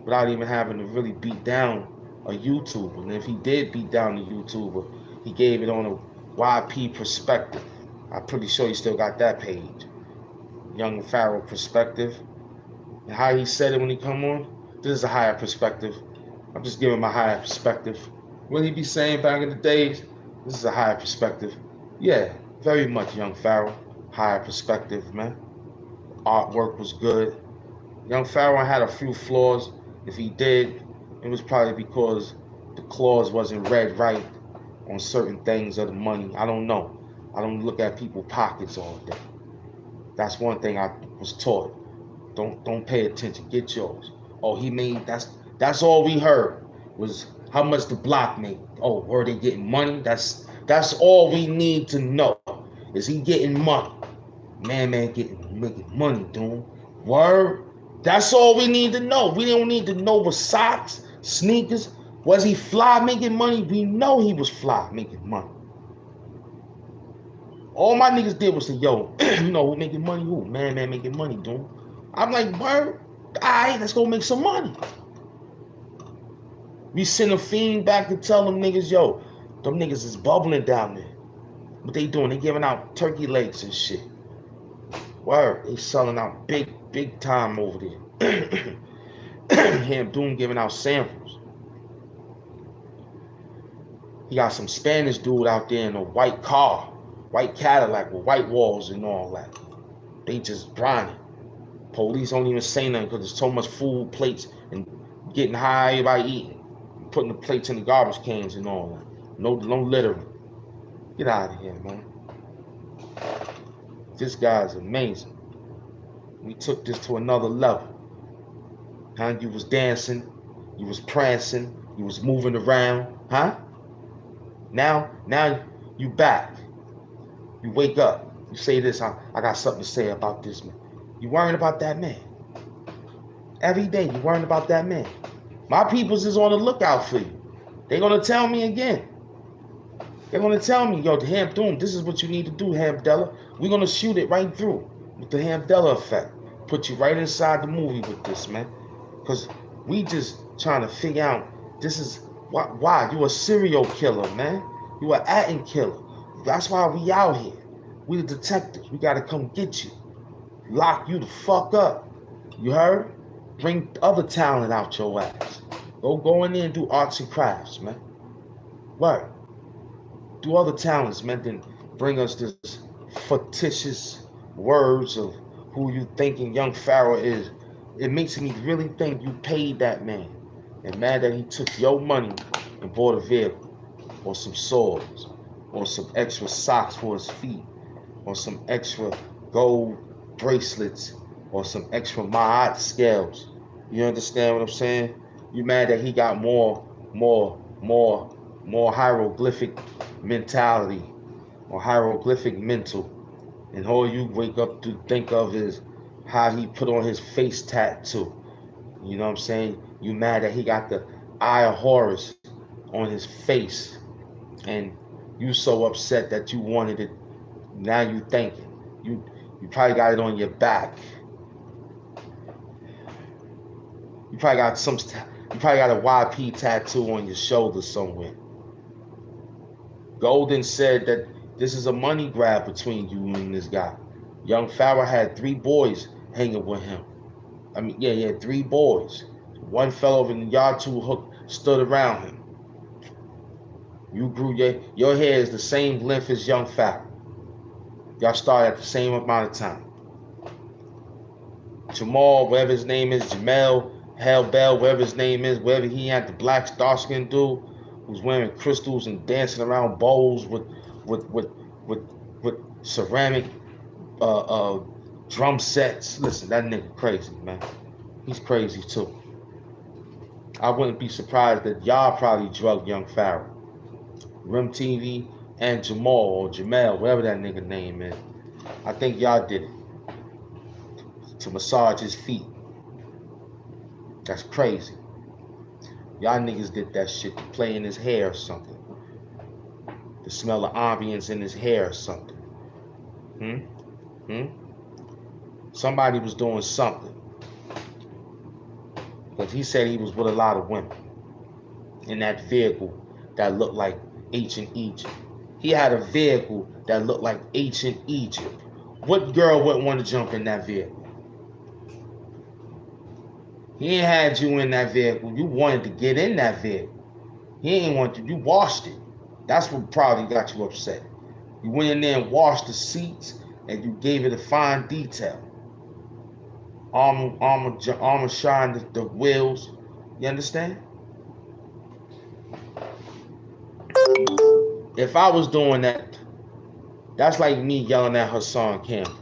without even having to really beat down a YouTuber. And if he did beat down a YouTuber, he gave it on a YP perspective. I'm pretty sure he still got that page. Young Pharaoh perspective. And how he said it when he come on, this is a higher perspective. I'm just giving my higher perspective. What he be saying back in the days, this is a higher perspective. Yeah, very much, Young Pharaoh. higher perspective, man. Artwork was good. Young Pharaoh had a few flaws. If he did, it was probably because the clause wasn't read right on certain things of the money. I don't know. I don't look at people's pockets all day. That's one thing I was taught. Don't pay attention. Get yours. Oh, he made that's all we heard was how much the block made. Oh, were they getting money? That's all we need to know. Is he getting money? Man, making money, dude. Word. That's all we need to know. We don't need to know what socks, sneakers. Was he fly making money? We know he was fly making money. All my niggas did was say, yo, you know who making money? Who? Man making money, dude. I'm like, word. All right, let's go make some money. We send a fiend back to tell them niggas, yo, them niggas is bubbling down there. What they doing? They giving out turkey legs and shit. Word, they selling out big time over there. Him Doom giving out samples. He got some Spanish dude out there in a white car, white Cadillac with white walls and all that. They just grinding. Police don't even say nothing because there's so much food, plates, and getting high, everybody eating. Putting the plates in the garbage cans and all that. No littering. Get out of here, man. This guy's amazing. We took this to another level. Huh? You was dancing, you was prancing, you was moving around, huh? Now you back. You wake up. You say this, I got something to say about this man. You worrying about that man. Every day you worrying about that man. My peoples is on the lookout for you. They're gonna tell me again. They're gonna tell me, yo, the Hamdoom, this is what you need to do, Hamdella. We're gonna shoot it right through with the Hamdella effect. Put you right inside the movie with this, man. Because we just trying to figure out, this is why you a serial killer, man. You an ATENSKILLER. That's why we out here. We the detectives. We gotta come get you. Lock you the fuck up. You heard? Bring other talent out your ass. Go in there and do arts and crafts, man. What? Do other talents, man. Then bring us this fictitious words of who you thinking Young Pharaoh is. It makes me really think you paid that man. And mad that he took your money and bought a vehicle, or some swords, or some extra socks for his feet, or some extra gold bracelets, or some extra Ma'at scales. You understand what I'm saying? You mad that he got more hieroglyphic mentality, or hieroglyphic mental, and all you wake up to think of is how he put on his face tattoo. You know what I'm saying? You mad that he got the Eye of Horus on his face, and you so upset that you wanted it. Now you thinking you probably got it on your back. You probably got a YP tattoo on your shoulder somewhere. Golden said that this is a money grab between you and this guy. Young Pharaoh had 3 boys hanging with him. I mean, yeah, 3 boys. One fell over and y'all 2 hook stood around him. You grew your hair is the same length as Young Pharaoh. Y'all started at the same amount of time. Jamal, whatever his name is, Jamel, Hellbell, whatever his name is, wherever he had, the black dark-skinned dude who's wearing crystals and dancing around bowls with ceramic drum sets. Listen, that nigga crazy, man. He's crazy too. I wouldn't be surprised that y'all probably drugged Young Pharaoh. Rim TV and Jamal or Jamel, whatever that nigga name is. I think y'all did it to massage his feet. That's crazy. Y'all niggas did that shit to play in his hair or something. To smell the ambience in his hair or something. Somebody was doing something. Because he said he was with a lot of women in that vehicle that looked like ancient Egypt. He had a vehicle that looked like ancient Egypt. What girl wouldn't want to jump in that vehicle? He ain't had you in that vehicle. You wanted to get in that vehicle. He ain't want to. You washed it. That's what probably got you upset. You went in there and washed the seats, and you gave it a fine detail. Armor shine the wheels. You understand? If I was doing that, that's like me yelling at Hassan Campbell,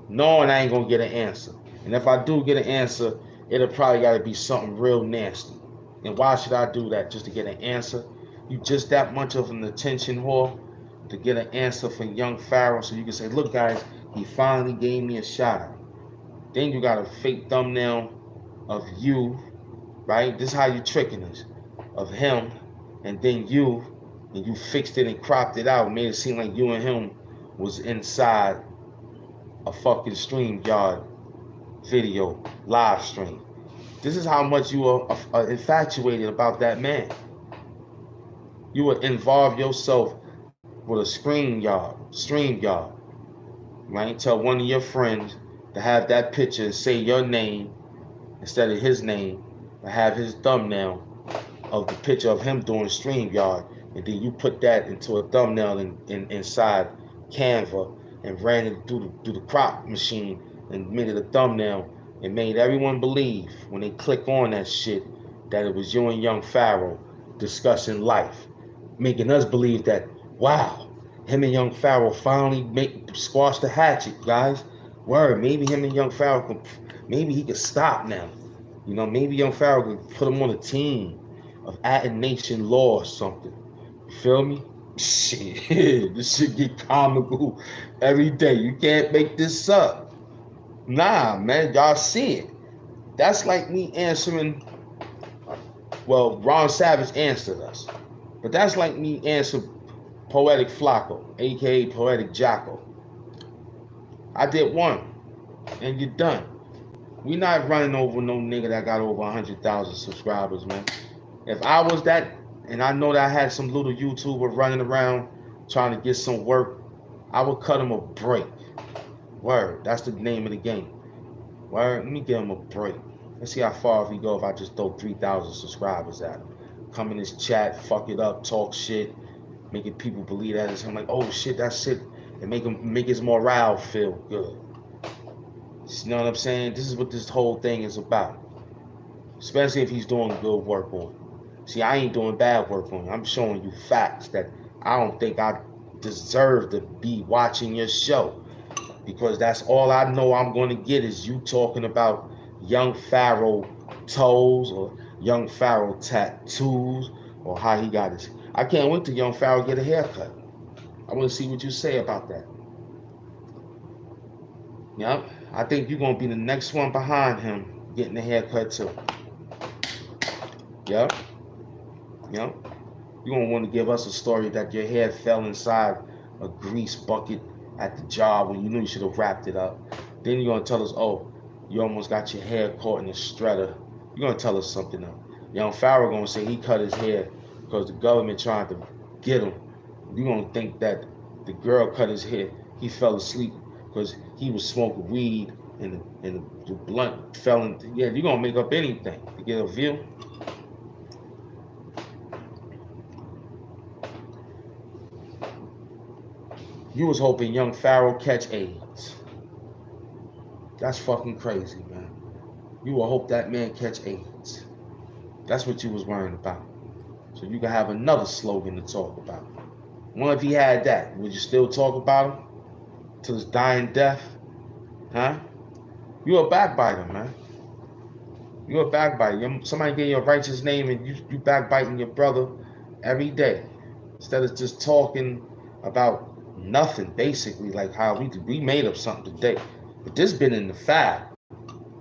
knowing I ain't gonna get an answer. And if I do get an answer, it'll probably gotta be something real nasty. And why should I do that? Just to get an answer? You just that much of an attention whore to get an answer from young Pharaoh so you can say, look guys, he finally gave me a shout out. Then you got a fake thumbnail of you, right? This is how you tricking us. Of him, and then you, and you fixed it and cropped it out, made it seem like you and him was inside a fucking StreamYard video live stream. This is how much you are infatuated about that man. You would involve yourself with a StreamYard, right? Tell one of your friends to have that picture and say your name instead of his name, and have his thumbnail of the picture of him doing StreamYard, and then you put that into a thumbnail inside Canva and ran it through the crop machine and made it a thumbnail and made everyone believe when they click on that shit that it was you and young Pharaoh discussing life, making us believe that, wow, him and young Pharaoh finally squash the hatchet, guys. Word, maybe him and young Pharaoh maybe he could stop now. You know, maybe young Pharaoh could put him on a team of ATENSKILLER law or something. You feel me? Shit, this shit get comical every day. You can't make this up. Nah, man, y'all see it. That's like me answering, well, Ron Savage answered us. But that's like me answering Poetic Flacco, a.k.a. Poetic Jocko. I did one, and you're done. We not running over no nigga that got over 100,000 subscribers, man. If I was that, and I know that I had some little YouTuber running around trying to get some work, I would cut him a break. Word, that's the name of the game. Word, let me give him a break. Let's see how far he go if I just throw 3,000 subscribers at him. Come in his chat, fuck it up, talk shit, making people believe that it's him. Like, oh shit, that's it. And make his morale feel good. You know what I'm saying? This is what this whole thing is about. Especially if he's doing good work on it. See, I ain't doing bad work on it. I'm showing you facts that I don't think I deserve to be watching your show. Because that's all I know I'm going to get is you talking about young Pharaoh toes or young Pharaoh tattoos or how he got his. I can't wait till young Pharaoh get a haircut. I want to see what you say about that. Yep, I think you're going to be the next one behind him getting a haircut too. Yep. You're going to want to give us a story that your hair fell inside a grease bucket at the job when you knew you should have wrapped it up. Then you're going to tell us, oh, you almost got your hair caught in a shredder. You're going to tell us something else. Young Pharaoh going to say he cut his hair because the government tried to get him. You're going to think that the girl cut his hair. He fell asleep because he was smoking weed and the blunt fell into. Yeah, you're going to make up anything to get a view. You was hoping young Pharaoh catch AIDS. That's fucking crazy, man. You will hope that man catch AIDS. That's what you was worrying about. So you can have another slogan to talk about. What if he had that? Would you still talk about him till his dying death? Huh? You a backbiter, man. You a backbiter. Somebody gave you a righteous name and you backbiting your brother every day. Instead of just talking about nothing, basically, like how we made up something today. But this been in the fab.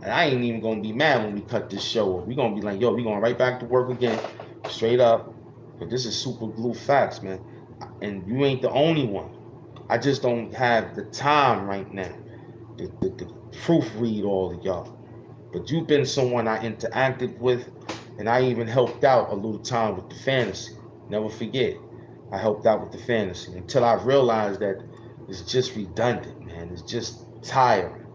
And I ain't even gonna be mad when we cut this show off. We gonna be like, yo, we going right back to work again, straight up. But this is super glue facts, man. And you ain't the only one. I just don't have the time right now to proofread all of y'all. But you've been someone I interacted with, and I even helped out a little time with the fantasy. Never forget, I helped out with the fantasy until I realized that it's just redundant, man. It's just tiring.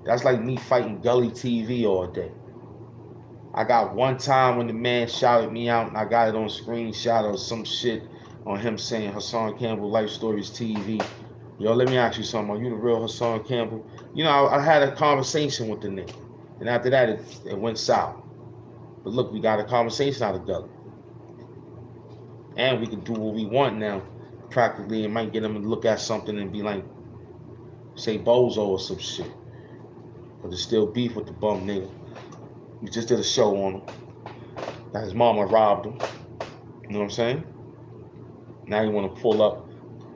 That's like me fighting Gully TV all day. I got one time when the man shouted me out and I got it on screenshot or some shit on him saying Hassan Campbell Life Stories TV Yo, let me ask you something. Are you the real Hassan Campbell? You know, I had a conversation with the nigga. And after that, it went south. But look, we got a conversation out together. And we can do what we want now. Practically, it might get him to look at something and be like, say bozo or some shit. But there's still beef with the bum nigga. We just did a show on him. That his mama robbed him. You know what I'm saying? Now you want to pull up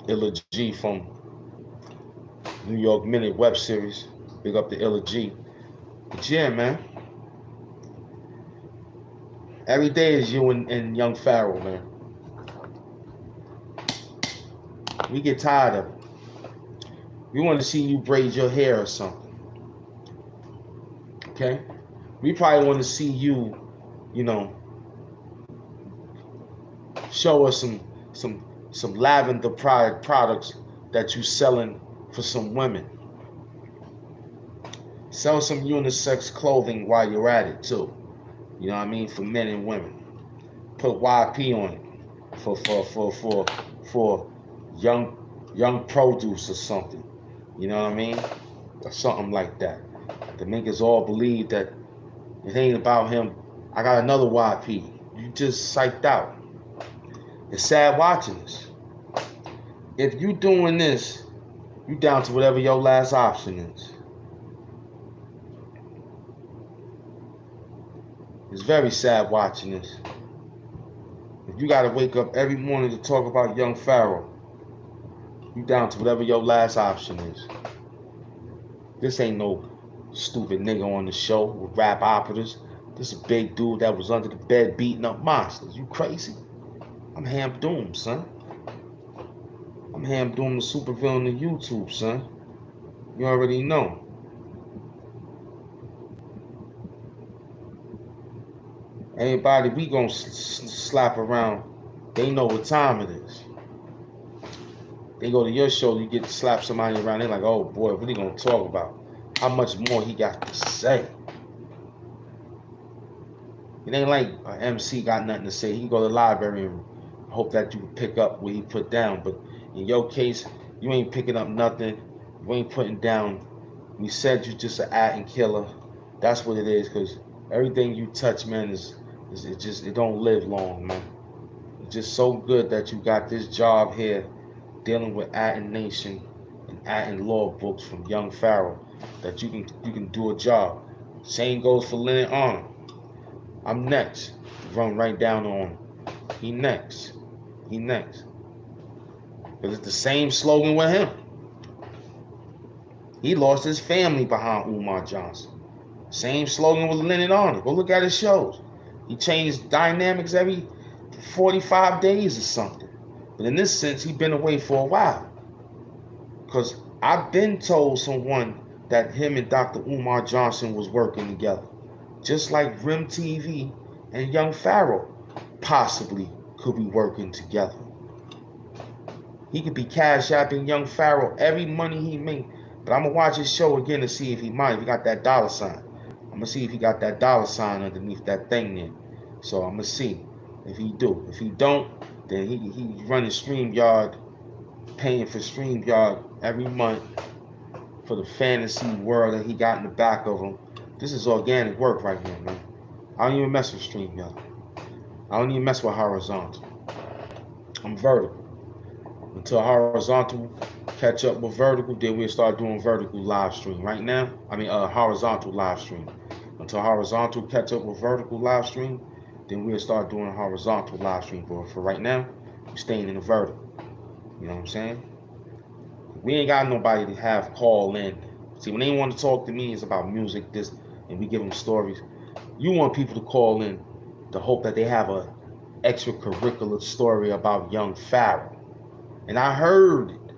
Illa G from New York Minute web series. Big up the Illa G. But yeah, man. Every day is you and young Pharaoh, man. We get tired of it. We want to see you braid your hair or something. Okay? We probably want to see you, you know, show us some lavender products that you selling for some women. Sell some unisex clothing while you're at it too. You know what I mean? For men and women. Put YP on it for young produce or something. You know what I mean? Or something like that. The niggas all believe that it ain't about him. I got another YP. You just psyched out. It's sad watching this. If you doing this, you down to whatever your last option is. It's very sad watching this. If you gotta wake up every morning to talk about young Pharaoh, you down to whatever your last option is. This ain't no stupid nigga on the show with rap operas. This is a big dude that was under the bed beating up monsters. You crazy? I'm Ham Doom, son. I'm Ham Doom, the supervillain of YouTube, son. You already know. Everybody we gonna slap around, they know what time it is. They go to your show, you get to slap somebody around, they're like, oh boy, what are you gonna talk about? How much more he got to say? It ain't like an MC got nothing to say. He go to the library and hope that you pick up what he put down. But in your case, you ain't picking up nothing. You ain't putting down. We said you just an ATENSKILLER. That's what it is, because everything you touch, man, it don't live long, man. It's just so good that you got this job here dealing with Aten Nation and Aten law books from young Pharaoh, that you can do a job. Same goes for Leonard Arnold. I'm next. Run right down on him. He next. He next. Because it's the same slogan with him. He lost his family behind Umar Johnson. Same slogan with Leonard Arnold. Go look at his shows. He changed dynamics every 45 days or something. But in this sense, he's been away for a while. Because I've been told someone that him and Dr. Umar Johnson was working together. Just like Rim TV and young Pharaoh possibly could be working together. He could be cash apping young Pharaoh every money he make. But I'm going to watch his show again to see if he might. If he got that dollar sign. I'm going to see if he got that dollar sign underneath that thing there. So I'm going to see if he do. If he don't, then he running StreamYard, paying for StreamYard every month for the fantasy world that he got in the back of him. This is organic work right here, man. I don't even mess with StreamYard. I don't even mess with horizontal. I'm vertical. Until horizontal catch up with vertical, then we'll start doing vertical live stream. Right now, horizontal live stream. Until horizontal catch up with vertical live stream, then we'll start doing horizontal live stream. But for right now, we're staying in the vertical. You know what I'm saying? We ain't got nobody to have call in. See, when they want to talk to me, it's about music, this, and we give them stories. You want people to call in to hope that they have a extracurricular story about young Pharaoh. And I heard it.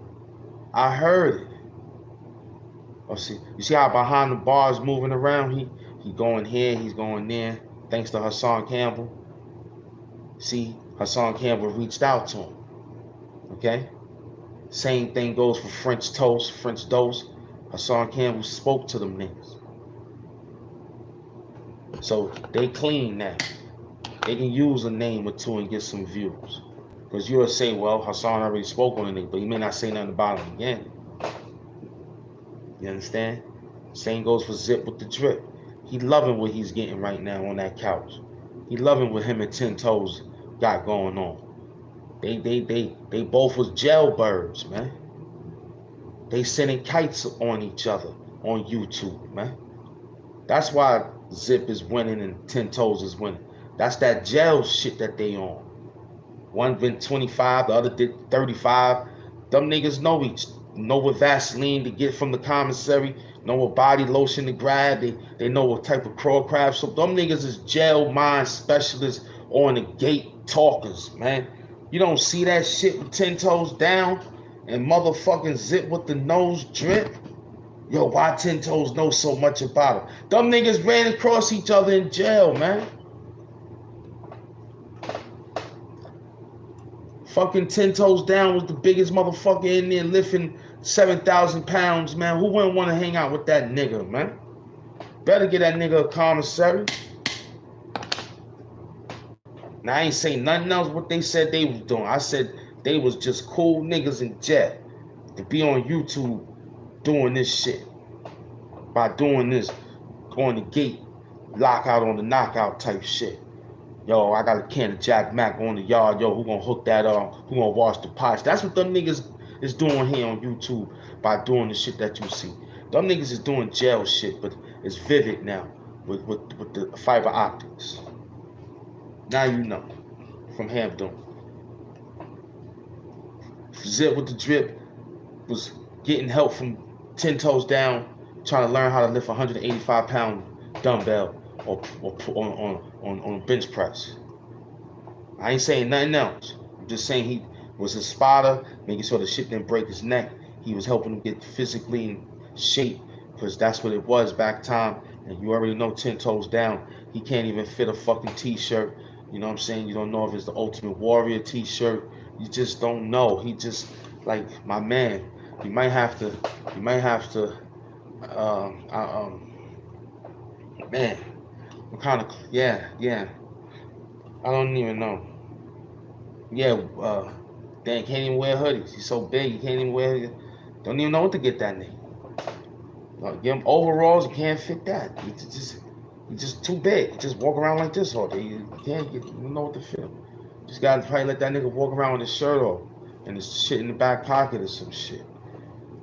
I heard it. Oh, see, you see how behind the bars moving around? He going here, he's going there. Thanks to Hassan Campbell. See, Hassan Campbell reached out to him. Okay? Same thing goes for French Toast, French Dose. Hassan Campbell spoke to them niggas. So they clean now. They can use a name or two and get some views. Because you'll say, well, Hassan already spoke on it, but he may not say nothing about him again. You understand? Same goes for Zip with the drip. He loving what he's getting right now on that couch. He loving what him and 10 Toes got going on. They both was jailbirds, man. They sending kites on each other on YouTube, man. That's why Zip is winning and 10 Toes is winning. That's that jail shit that they on. One been 25, the other did 35. Them niggas know what Vaseline to get from the commissary, know what body lotion to grab. They know what type of crawl crab. So them niggas is jail mind specialists on the gate talkers, man. You don't see that shit with 10 Toes down and motherfucking Zip with the nose drip. Yo, why 10 Toes know so much about him? Them niggas ran across each other in jail, man. Fucking 10 Toes down was the biggest motherfucker in there lifting 7,000 pounds, man. Who wouldn't want to hang out with that nigga, man? Better get that nigga a commissary. Now, I ain't saying nothing else what they said they was doing. I said they was just cool niggas in jail to be on YouTube doing this shit. By doing this, going to gate, lockout on the knockout type shit. Yo, I got a can of Jack Mac on the yard. Yo, who gonna hook that up? Who gonna wash the pots? That's what them niggas is doing here on YouTube by doing the shit that you see. Them niggas is doing jail shit, but it's vivid now with the fiber optics. Now you know from Hampton. Zip with the drip was getting help from 10 Toes down, trying to learn how to lift a 185-pound dumbbell or on bench press. I ain't saying nothing else. I'm just saying he was a spotter, making sure the shit didn't break his neck. He was helping him get physically in shape, because that's what it was back time. And you already know 10 Toes down, he can't even fit a fucking t-shirt. You know what I'm saying? You don't know if it's the Ultimate Warrior t-shirt. You just don't know. He just, like, my man, you might have to, man, what kind of, yeah, I don't even know. Yeah, Dan can't even wear hoodies. He's so big, he can't even wear, don't even know what to get that nigga. Get him overalls, you can't fit that. He's just too big. He just walk around like this all day. You don't know what to fit him. Just gotta probably let that nigga walk around with his shirt off and his shit in the back pocket or some shit.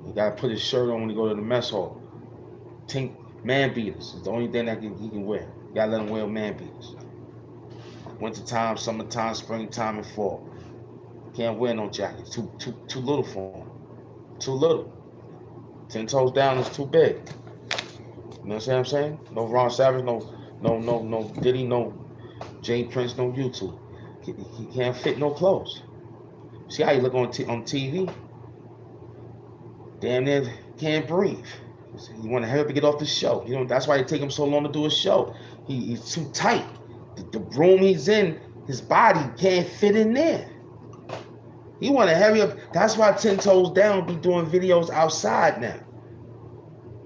You gotta put his shirt on when he go to the mess hall. Tink man beaters is the only thing that he can wear. You gotta let him wear man beaters. Wintertime, summertime, springtime, and fall. Can't wear no jackets. Too little for him. Too little. 10 Toes down is too big. You know what I'm saying? No Ron Savage, no Diddy, no Jay Prince, no YouTube. He can't fit no clothes. See how he look on TV? Damn near can't breathe. You want to hurry up to get off the show. You know, that's why it take him so long to do a show. He's too tight. The room he's in, his body can't fit in there. He want to hurry up. That's why 10 Toes down be doing videos outside now.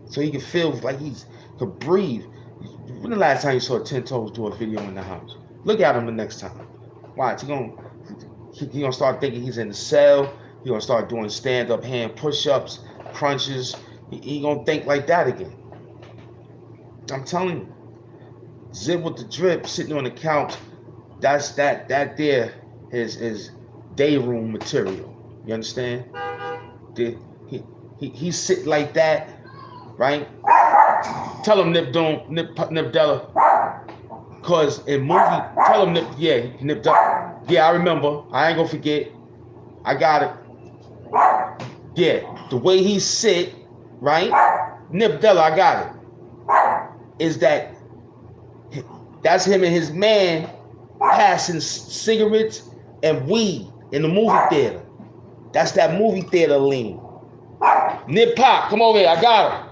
So he can feel like he could breathe. When the last time you saw 10 Toes do a video in the house? Look at him the next time. Watch, he gonna start thinking he's in the cell. He gonna start doing stand-up hand push-ups, crunches. He gonna think like that again. I'm telling you. Zip with the drip, sitting on the couch. That there is day room material. You understand? He sit like that, right? Tell him Nip Della. Cause in movie, tell him Nip Della. Yeah, I remember. I ain't gonna forget. I got it. Yeah, the way he sit, right? Nip Della, I got it. Is that's him and his man passing cigarettes and weed in the movie theater. That's that movie theater lean. Nip Pop, come over here, I got him.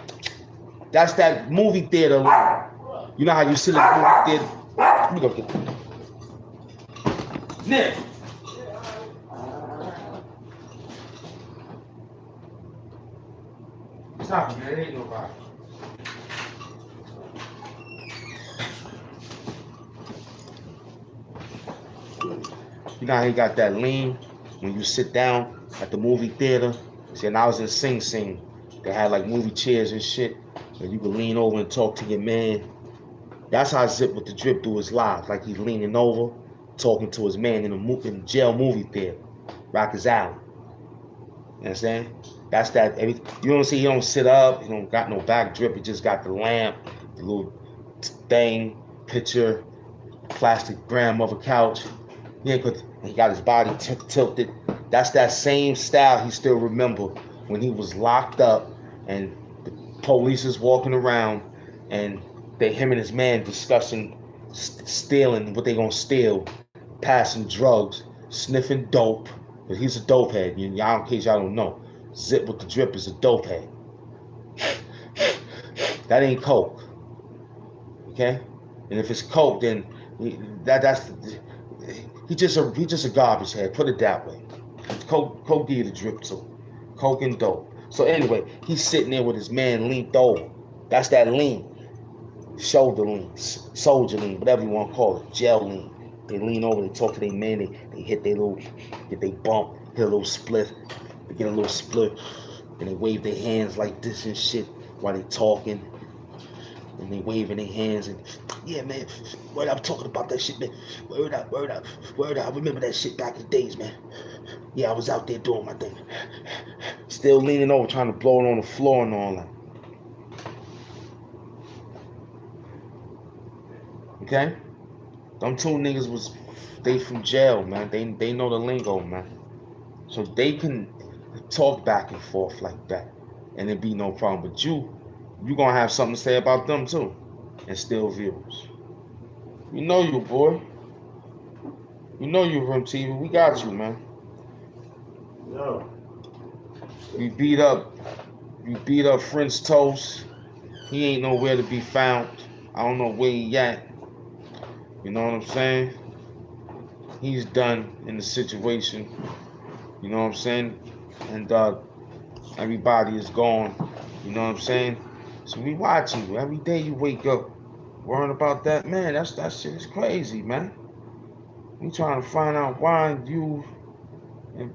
That's that movie theater lean. You know how you sit in the movie theater? Let me go get him. Nip. Stop it, man. There ain't nobody. You know how he got that lean when you sit down at the movie theater? See, and I was in Sing Sing. They had like movie chairs and shit. And you could lean over and talk to your man. That's how Zip with the Drip do his live. Like he's leaning over, talking to his man in a jail movie theater. Rockers Alley. You understand? That's that. You don't see he don't sit up. He don't got no back drip. He just got the lamp, the little thing, picture, plastic grandmother couch. Yeah, cause he got his body tilted. That's that same style he still remember when he was locked up and the police is walking around and him and his man discussing stealing what they gonna steal, passing drugs, sniffing dope. But he's a dope head. Y'all, in case y'all don't know, Zip with the Drip is a dope head. That ain't coke, okay? And if it's coke, then he just a garbage head. Put it that way. Coke give you the drip too. Coke and dope. So anyway, he's sitting there with his man leaned over. That's that lean. Shoulder lean, soldier lean, whatever you want to call it, jail lean. They lean over, they talk to their man, they hit their little, get they bump, hit a little split, they get a little split, and they wave their hands like this and shit while they talking, and they waving their hands and, yeah man, word up, I'm talking about that shit, man, word up, word up, word up, I remember that shit back in the days, man. Yeah, I was out there doing my thing. Still leaning over, trying to blow it on the floor and all that. Okay? Them two niggas they from jail, man. They know the lingo, man. So they can talk back and forth like that. And it be no problem. But you gonna have something to say about them too. And still viewers. You know you, boy. You know you, Rim TV. We got you, man. Yo. We beat up French Toast. He ain't nowhere to be found. I don't know where he at. You know what I'm saying? He's done in the situation. You know what I'm saying? And everybody is gone. You know what I'm saying? So we watching you. Every day you wake up worrying about that. Man, that shit is crazy, man. We trying to find out why you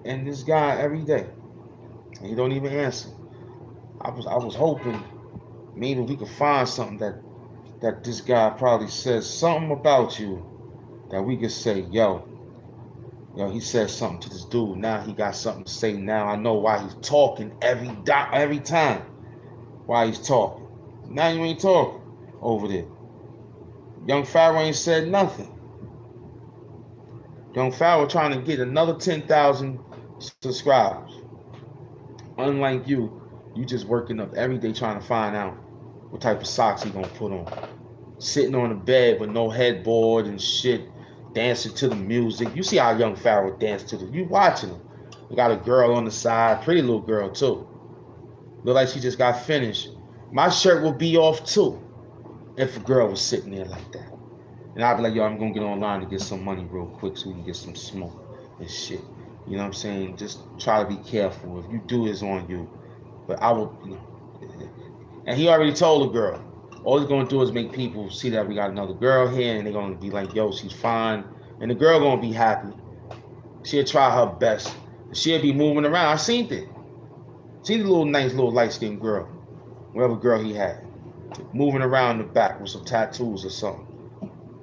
and this guy every day. And he don't even answer. I was hoping maybe we could find something that this guy probably says something about you that we could say, yo, he said something to this dude. Now he got something to say. Now I know why he's talking every time. Why he's talking. Now you ain't talking over there. Young Pharaoh ain't said nothing. Young Pharaoh trying to get another 10,000 subscribers. Unlike you just working up every day trying to find out what type of socks he gonna put on. Sitting on the bed with no headboard and shit, dancing to the music. You see how Young Pharaoh dance to you watching him. He got a girl on the side, pretty little girl too. Look like she just got finished. My shirt will be off too if a girl was sitting there like that. And I'd be like, yo, I'm gonna get online to get some money real quick so we can get some smoke and shit. You know what I'm saying? Just try to be careful. If you do, it's on you. But I will, and he already told the girl, all he's gonna do is make people see that we got another girl here, and they're gonna be like, yo, she's fine. And the girl gonna be happy. She'll try her best. She'll be moving around. I seen it. See the nice little light-skinned girl, whatever girl he had, moving around the back with some tattoos or something.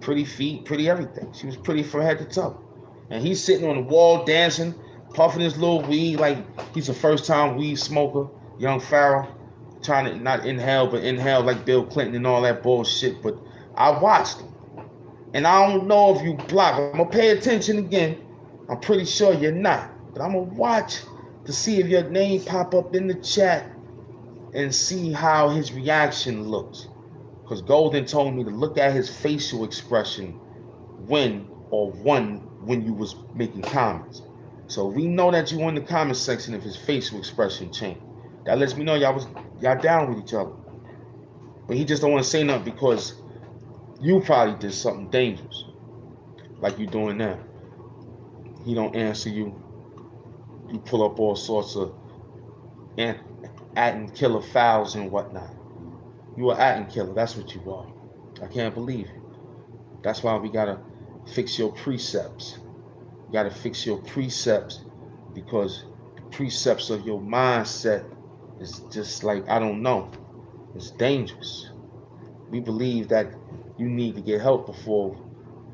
Pretty feet, pretty everything. She was pretty from head to toe. And he's sitting on the wall dancing, puffing his little weed like he's a first-time weed smoker, Young Pharaoh, trying to not inhale, but inhale like Bill Clinton and all that bullshit. But I watched him. And I don't know if you block. I'm going to pay attention again. I'm pretty sure you're not. But I'm going to watch to see if your name pop up in the chat and see how his reaction looks. Because Golden told me to look at his facial expression when you was making comments. So we know that you in the comment section if his facial expression changed. That lets me know y'all down with each other. But he just don't want to say nothing because you probably did something dangerous, like you doing now. He don't answer you. You pull up all sorts of ATENSKILLER fouls and whatnot. You are ATENSKILLER. That's what you are. I can't believe it. That's why we gotta fix your precepts. You got to fix your precepts, because the precepts of your mindset is just like, I don't know, it's dangerous. We believe that you need to get help before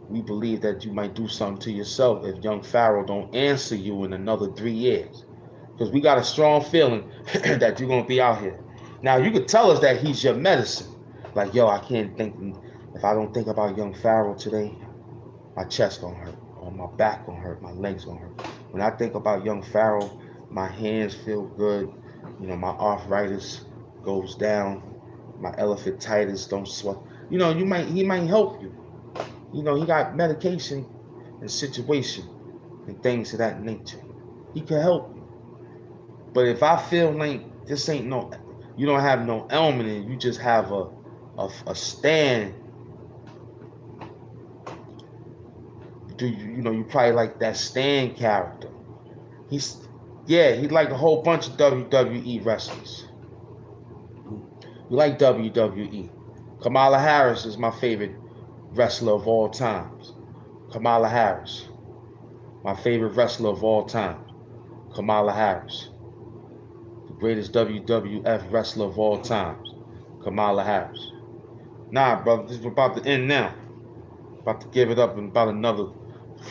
we believe that you might do something to yourself if young Pharaoh don't answer you in another 3 years. Because we got a strong feeling that you're going to be out here. Now, you could tell us that he's your medicine. Like, yo, I can't think, if I don't think about young Pharaoh today, my chest gonna hurt, or my back gonna hurt, my legs gonna hurt. When I think about young Pharaoh, my hands feel good, you know, my arthritis goes down, my elephantitis don't swell. You know, he might help you. You know, he got medication and situation and things of that nature. He could help you. But if I feel like this ain't no, you don't have no ailment and you just have a stand, you know, you probably like that Stan character. He like a whole bunch of WWE wrestlers. You like WWE. Kamala Harris is my favorite wrestler of all times. Kamala Harris. My favorite wrestler of all time. Kamala Harris. The greatest WWF wrestler of all times. Kamala Harris. Nah, brother, this is about to end now. About to give it up in about another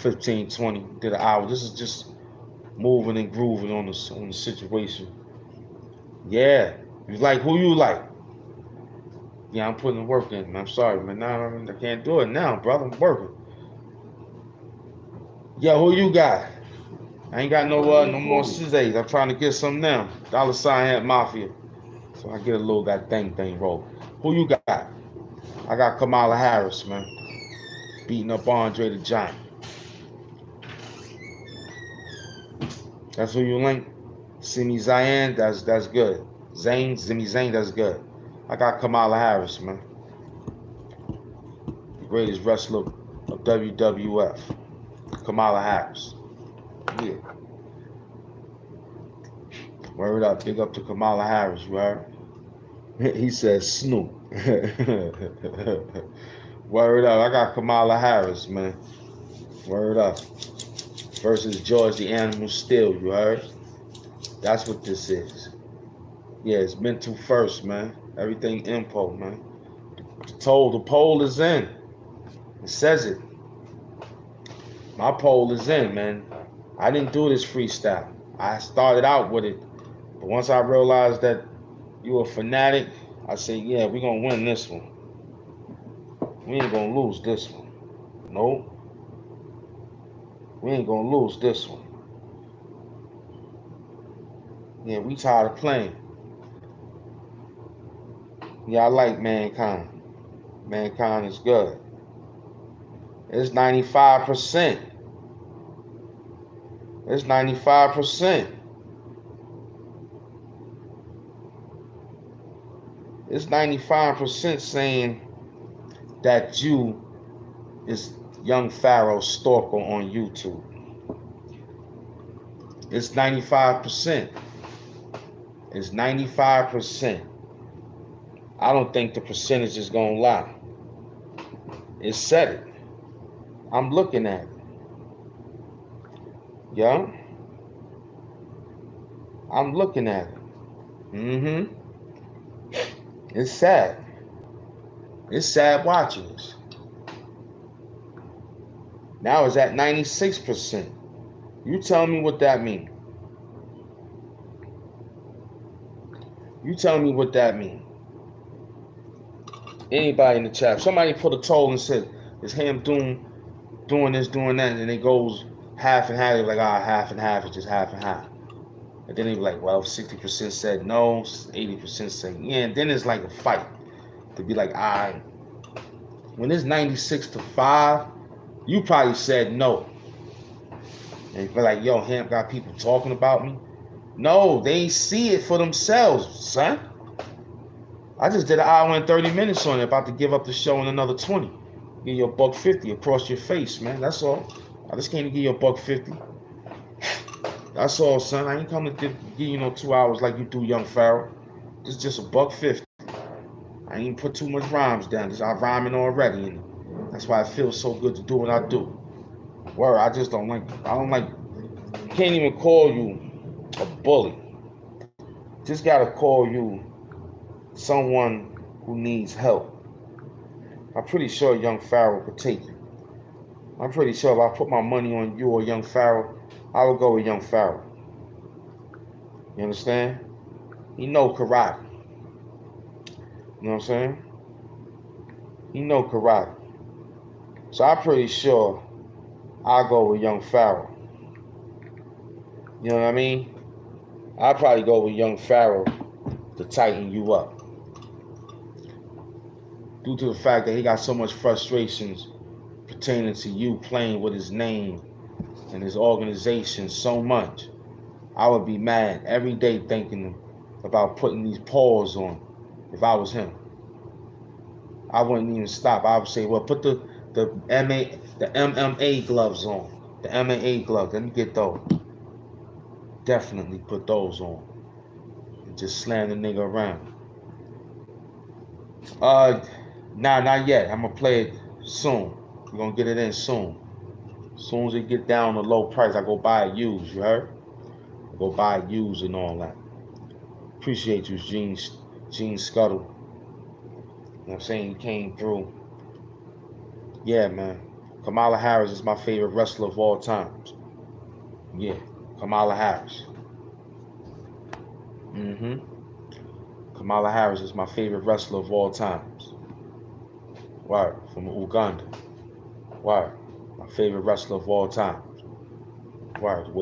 15, 20, did an hour. This is just moving and grooving on the situation. Yeah. You like who you like? Yeah, I'm putting the work in. I'm sorry, man. Nah, I can't do it now, brother. I'm working. Yeah, who you got? I ain't got no more scissors. I'm trying to get some now. $sign Mafia. So I get a little that thing roll. Who you got? I got Kamala Harris, man. Beating up Andre the Giant. That's who you like? Simi Zayn, that's good. Simi Zayn, that's good. I got Kamala Harris, man. The greatest wrestler of WWF. Kamala Harris. Yeah. Word up, big up to Kamala Harris, right? He says Snoop. Word up, I got Kamala Harris, man. Word up. Versus George the Animal Steel, you heard? That's what this is. Yeah, it's mental first, man. Everything info, man. The poll is in. It says it. My poll is in, man. I didn't do this freestyle. I started out with it. But once I realized that you a fanatic, I said, yeah, we're going to win this one. We ain't going to lose this one. Nope. We ain't going to lose this one. Yeah, we tired of playing. Yeah, I like Mankind. Mankind is good. It's 95%. It's 95%. It's 95% saying that you is young Pharaoh stalker on YouTube. It's 95%. It's 95%. I don't think the percentage is gonna lie. It said it. I'm looking at it. Yeah. I'm looking at it. It's sad. It's sad watching this. Now it's at 96%. You tell me what that means. You tell me what that means. Anybody in the chat. Somebody put a toll and said, is him doing this, doing that, and it goes half and half. They're like, half and half, it's just half and half. And then they be like, well, 60% said no, 80% say yeah, and then it's like a fight. To be like, when it's 96-5, you probably said no. And you feel like, yo, him got people talking about me. No, they see it for themselves, son. I just did an hour and 30 minutes on it, about to give up the show in another 20. Give you $150 across your face, man. That's all. I just came to give you $150. That's all, son. I ain't come to give you no 2 hours like you do, young Pharaoh. It's just $150. I ain't put too much rhymes down. I'm rhyming already, and that's why it feels so good to do what I do. Word, I just don't like, can't even call you a bully. Just gotta call you someone who needs help. I'm pretty sure young Pharaoh could take you. I'm pretty sure if I put my money on you or young Pharaoh, I would go with young Pharaoh. You understand? He know karate. You know what I'm saying? He know karate. So I'm pretty sure I'll go with young Pharaoh. You know what I mean? I'll probably go with young Pharaoh to tighten you up. Due to the fact that he got so much frustrations pertaining to you playing with his name and his organization so much. I would be mad every day thinking about putting these paws on if I was him. I wouldn't even stop. I would say, well, put the MMA gloves on. The MMA gloves. Let me get those. Definitely put those on. And just slam the nigga around. Nah, not yet. I'm gonna play it soon. We're gonna get it in soon. As soon as it get down to low price, I go buy it used, you heard? I go buy it used and all that. Appreciate you, Gene Scuttle. You know what I'm saying? He came through. Yeah, man. Kamala Harris is my favorite wrestler of all times. Yeah, Kamala Harris. Kamala Harris is my favorite wrestler of all times. Word, from Uganda. Word, my favorite wrestler of all times. Word, the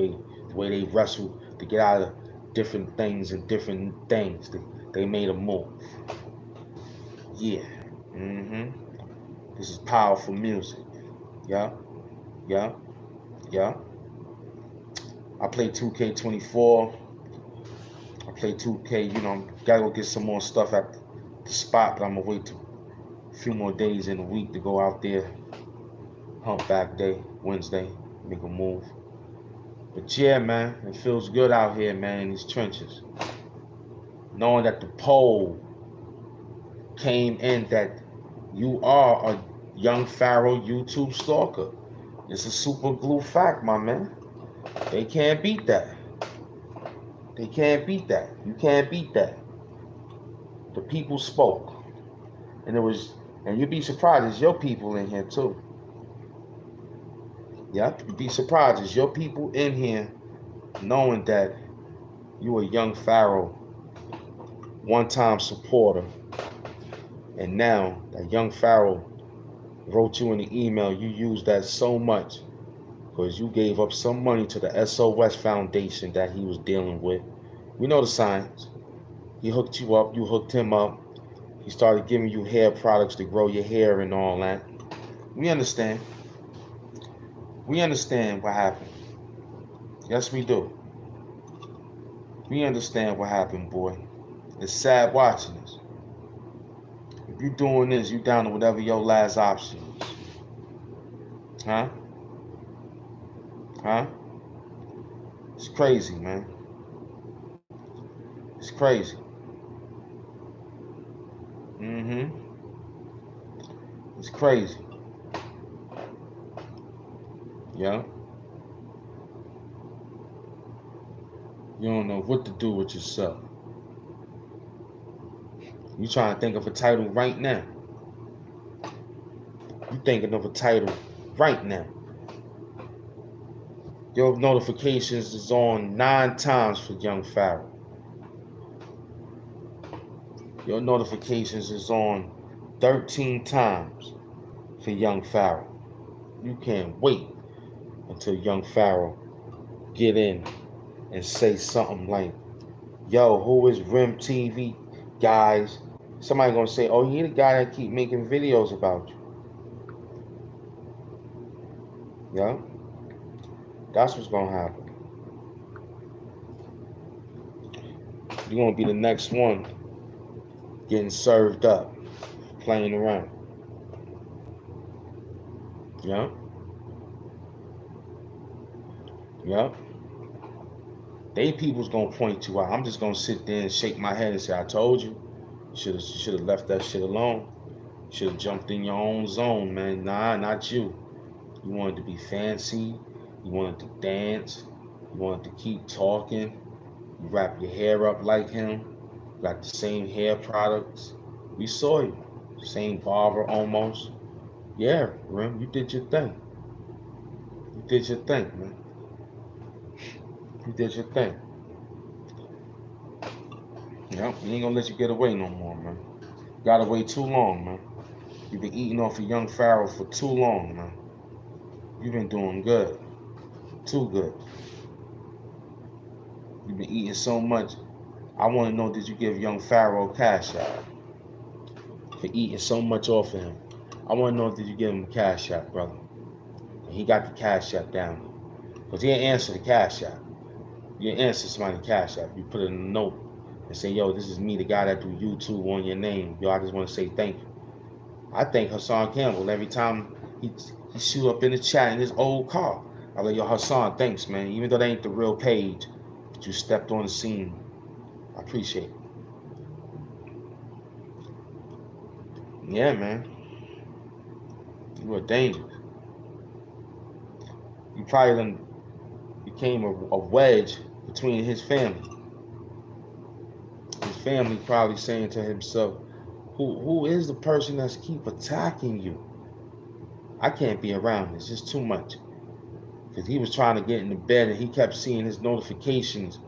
way they wrestle to get out of different things and different things. They made a move. Yeah. This is powerful music. Yeah. I play 2K24. I play 2K, gotta go get some more stuff at the spot, but I'm gonna wait a few more days in the week to go out there. Humpback day, Wednesday, make a move. But yeah, man, it feels good out here, man, in these trenches. Knowing that the poll came in that you are a young Pharaoh YouTube stalker. It's a super glue fact, my man. They can't beat that. They can't beat that. You can't beat that. The people spoke. And you'd be surprised, it's your people in here too. Yep, you'd be surprised, it's your people in here knowing that you a young Pharaoh, one-time supporter, and now that young Pharaoh wrote you in the email, you used that so much because you gave up some money to the SOS Foundation that he was dealing with. We know the signs. He hooked you up, you hooked him up. He started giving you hair products to grow your hair and all that. We understand. We understand what happened. Yes, we do. We understand what happened, boy. It's sad watching this. If you doing this, you down to whatever your last option is. Huh? It's crazy, man. It's crazy. It's crazy. Yeah. You don't know what to do with yourself. You trying to think of a title right now. You thinking of a title right now. Your notifications is on 9 times for young Pharaoh. Your notifications is on 13 times for young Pharaoh. You can't wait until young Pharaoh get in and say something like, yo, who is Rim TV, guys? Somebody gonna say, oh, he the guy that keep making videos about you. Yeah? That's what's gonna happen. You're gonna be the next one getting served up, playing around. Yeah? Yeah? They people's gonna point you out. I'm just gonna sit there and shake my head and say, I told you. You should have left that shit alone. You should have jumped in your own zone, man. Nah, not you. You wanted to be fancy. You wanted to dance. You wanted to keep talking. You wrap your hair up like him. You got the same hair products. We saw you. Same barber almost. Yeah, Rim, you did your thing. You did your thing, man. You did your thing. Yep, we ain't gonna let you get away no more, man. Got away too long, man. You've been eating off of young Pharaoh for too long, man. You've been doing good. Too good. You've been eating so much. I want to know, did you give young Pharaoh cash out for eating so much off of him? I want to know, did you give him cash out, brother? And he got the cash out down. Because he didn't answer the cash out. You didn't answer somebody cash out. You put it in a note and say, yo, this is me, the guy that do YouTube on your name. Yo, I just want to say thank you. I thank Hassan Campbell every time he shoot up in the chat in his old car. I like, yo, Hassan, thanks, man. Even though that ain't the real page, but you stepped on the scene. I appreciate it. Yeah, man. You were dangerous. You probably done became a wedge between his family. His family probably saying to himself, who is the person that's keep attacking you? I can't be around this. It's too much. Because he was trying to get into bed and he kept seeing his notifications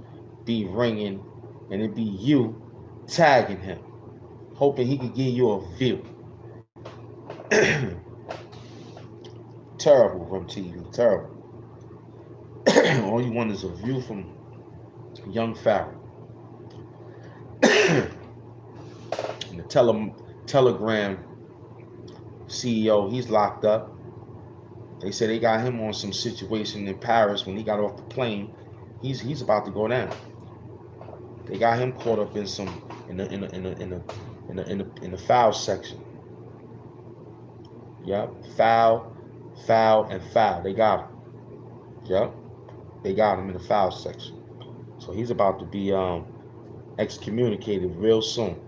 be ringing and it'd be you tagging him, hoping he could give you a view. Terrible from TV, terrible. All you want is a view from young Pharaoh. And the Telegram CEO, he's locked up. They say they got him on some situation in Paris when he got off the plane. He's about to go down. They got him caught up in the foul section. Yep, foul, and foul. They got him. Yep, they got him in the foul section. So he's about to be excommunicated real soon.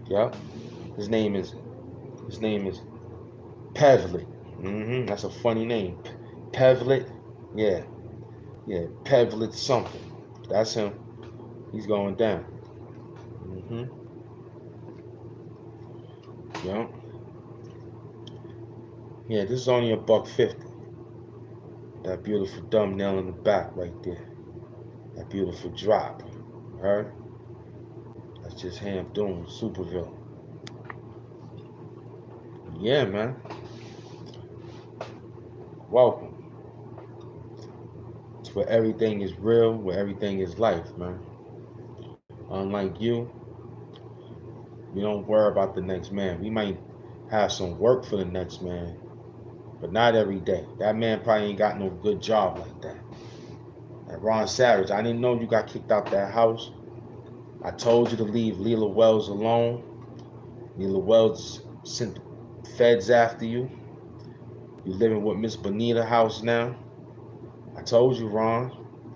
Yep, his name is Pevlet. That's a funny name, Pevlet. Yeah, Pevlet something. That's him. He's going down. Yep. Yeah, this is only $1.50. That beautiful thumbnail in the back right there. That beautiful drop. Heard? That's just him doing Superville. Yeah, man. Welcome to where everything is real, where everything is life, man. Unlike you, we don't worry about the next man. We might have some work for the next man, but not every day. That man probably ain't got no good job like that. And Ron Savage, I didn't know you got kicked out that house. I told you to leave Leela Wells alone. Leela Wells sent the feds after you. You living with Miss Bonita house now. I told you, Ron,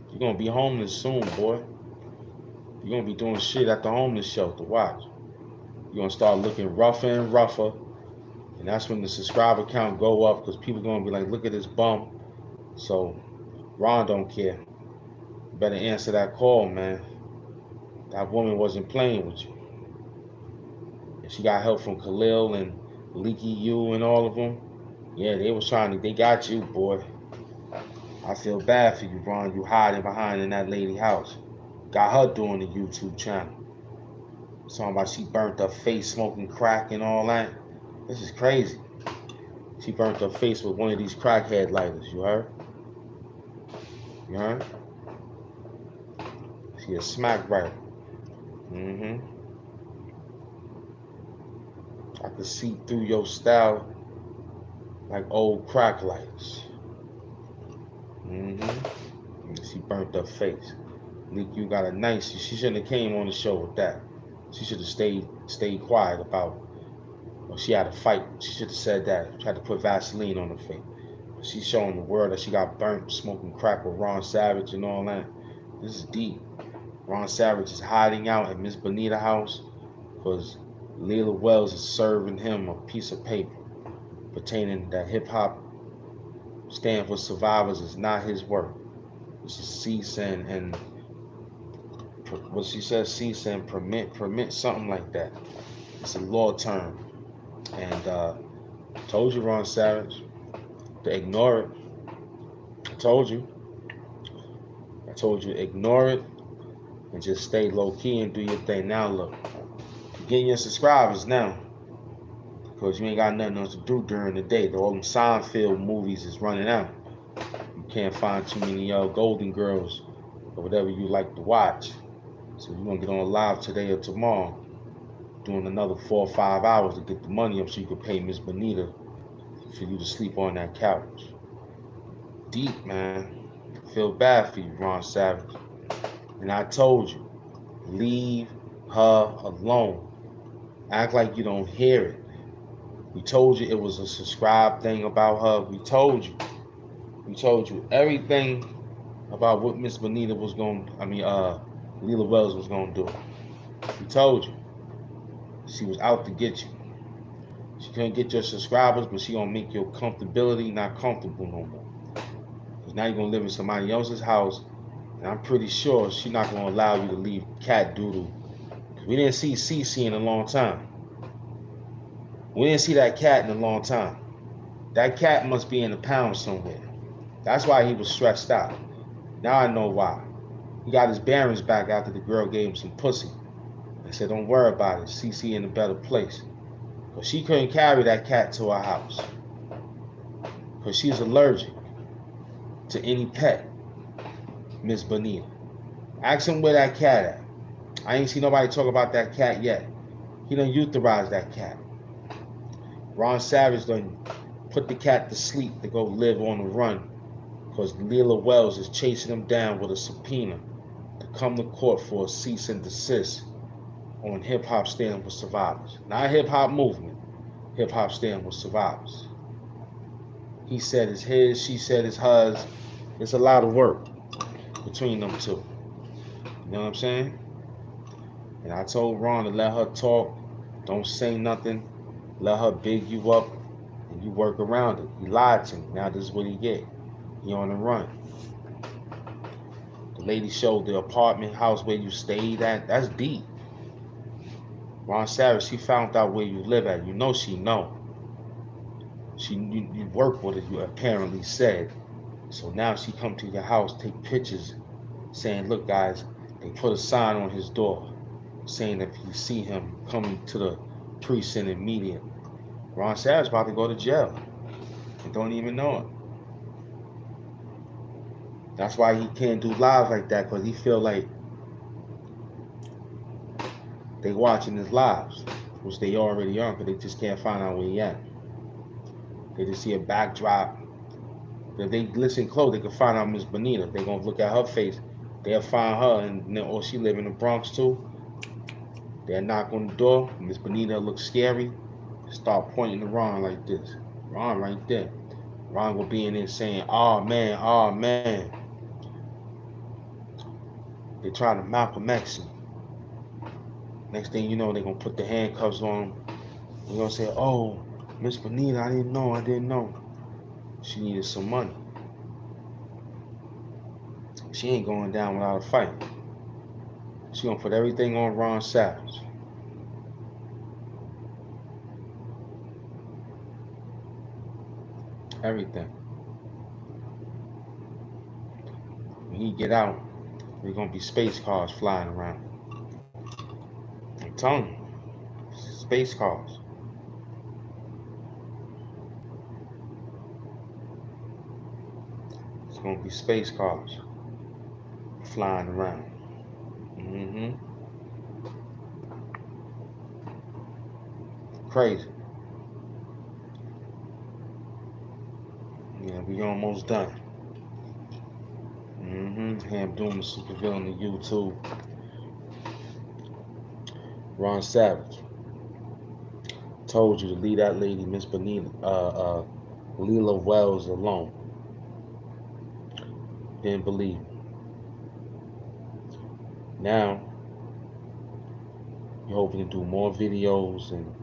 you're gonna be homeless soon, boy. You're gonna be doing shit at the homeless shelter. Watch. You're gonna start looking rougher and rougher. And that's when the subscriber count go up, because people gonna be like, look at this bum. So Ron don't care. You better answer that call, man. That woman wasn't playing with you. And she got help from Khalil and Leaky U and all of them. Yeah, they got you, boy. I feel bad for you, Ron. You hiding behind in that lady house. Got her doing the YouTube channel. Talking about she burnt her face smoking crack and all that. This is crazy. She burnt her face with one of these crackhead lighters, you heard? You heard? She a smack writer. I could see through your style like old crack lighters. She burnt her face. Leak, you got a nice. She shouldn't have came on the show with that. She should have stayed quiet about. Well, she had a fight. She should have said that. Tried to put Vaseline on her face. But she's showing the world that she got burnt smoking crack with Ron Savage and all that. This is deep. Ron Savage is hiding out at Miss Bonita house because Leela Wells is serving him a piece of paper pertaining to that hip hop stand for survivors is not his work. It's to cease and what she says, cease and permit something like that. It's a law term. And told you, Ron Savage, to ignore it. I told you, ignore it and just stay low key and do your thing. Now look, you're getting your subscribers now because you ain't got nothing else to do during the day. All them Seinfeld movies is running out. You can't find too many Golden Girls or whatever you like to watch. So you're gonna get on live today or tomorrow, doing another 4 or 5 hours to get the money up so you can pay Miss Bonita for you to sleep on that couch. Deep, man. I feel bad for you, Ron Savage. And I told you, leave her alone. Act like you don't hear it. We told you it was a subscribe thing about her. We told you everything about what Miss Bonita was Lila Wells was gonna do. We told you. She was out to get you. She couldn't get your subscribers, but she gonna make your comfortability not comfortable no more. Because now you're gonna live in somebody else's house, and I'm pretty sure she's not gonna allow you to leave cat doodle. We didn't see Cece in a long time. We didn't see that cat in a long time. That cat must be in the pound somewhere. That's why he was stressed out. Now I know why. He got his bearings back after the girl gave him some pussy. I said, don't worry about it. Cece in a better place. Because she couldn't carry that cat to her house. Because she's allergic to any pet, Miss Bonita. Ask him where that cat at. I ain't seen nobody talk about that cat yet. He done euthanized that cat. Ron Savage done put the cat to sleep to go live on the run because Lila Wells is chasing him down with a subpoena to come to court for a cease and desist on Hip Hop Stand with Survivors. Not hip hop movement, Hip Hop Stand with Survivors. He said it's his, she said it's hers. It's a lot of work between them two. You know what I'm saying? And I told Ron to let her talk. Don't say nothing. Let her big you up and you work around it. He lied to me. Now this is what he get. He on the run. The lady showed the apartment house where you stayed at. That's deep. Ron Savage, she found out where you live at. You know she know. You work with her, you apparently said. So now she come to your house, take pictures, saying, look guys, they put a sign on his door saying if you see him coming to the precinct immediately. Ron Savage about to go to jail and don't even know it. That's why he can't do lives like that, because he feel like they watching his lives, which they already are, because they just can't find out where he at. They just see a backdrop. If they listen close, they can find out Miss Bonita. If they gonna look at her face, they'll find her, and or she live in the Bronx too. They'll knock on the door. Miss Bonita looks scary. Start pointing to Ron like this. Ron right there. Ron will be in there saying, oh man, oh man. They try to Malcolm X him. Next thing you know, they're gonna put the handcuffs on him. They're gonna say, oh, Miss Bonita, I didn't know. She needed some money. She ain't going down without a fight. She gonna put everything on Ron Savage. Everything. When he get out, there's gonna be space cars flying around. I'm telling you, space cars. It's gonna be space cars flying around. Crazy. Yeah, we almost done. Him doing the supervillain to YouTube. Ron Savage. Told you to leave that lady, Miss Bonita, Lila Wells, alone. Didn't believe me. Now, you're hoping to do more videos and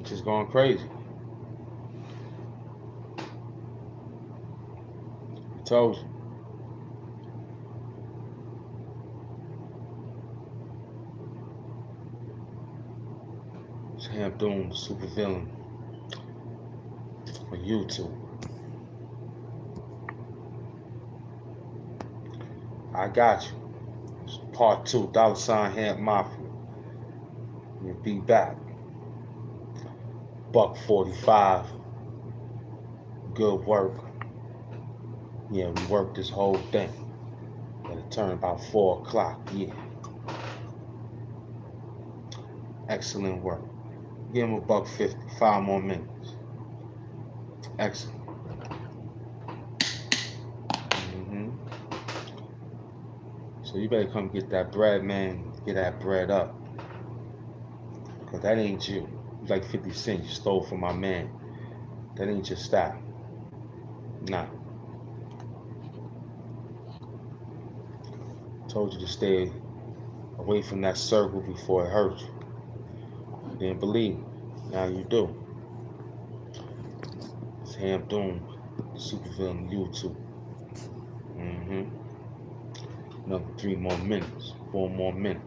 just going crazy. Told you. Sam Doom, the super villain for YouTube. I got you. It's part 2, $ Hamp Mafia. We'll be back. $1.45. Good work. Yeah, we worked this whole thing. It'll turn about 4 o'clock. Yeah. Excellent work. Give him $1.50. 5 more minutes. Excellent. So you better come get that bread, man. Get that bread up. Because that ain't you. You like 50 cents. You stole from my man. That ain't your style. Nah. Told you to stay away from that circle before it hurt you. You didn't believe me. Now you do. It's Ham Doom, supervillain YouTube. Another 3 more minutes, 4 more minutes.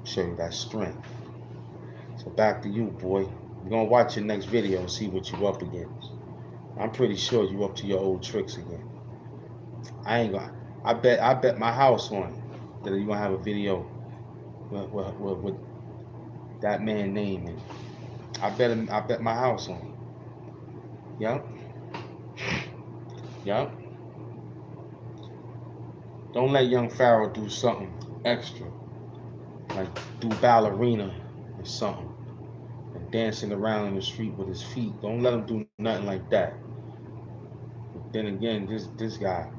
Show you that strength. So back to you, boy. We're gonna watch your next video and see what you up against. I'm pretty sure you up to your old tricks again. I ain't gonna. I bet my house on it that you gonna have a video with that man name in it. I bet my house on it. Yup. Yup. Don't let young Pharaoh do something extra, like do ballerina or something, and dancing around in the street with his feet. Don't let him do nothing like that. But then again, this guy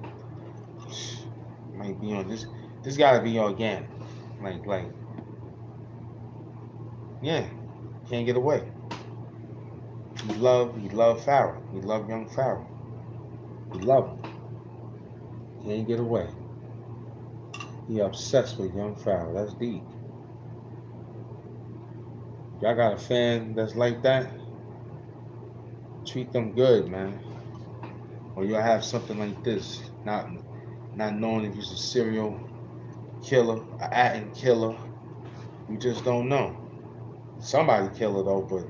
might be on this. This gotta be organic. Like, yeah, can't get away. He love Pharaoh. He love young Pharaoh. He love him. Can't get away. He obsessed with young Pharaoh. That's deep. Y'all got a fan that's like that? Treat them good, man. Or you'll have something like this. Not knowing if he's a serial killer, an ATENSKILLER. You just don't know. Somebody killer though, but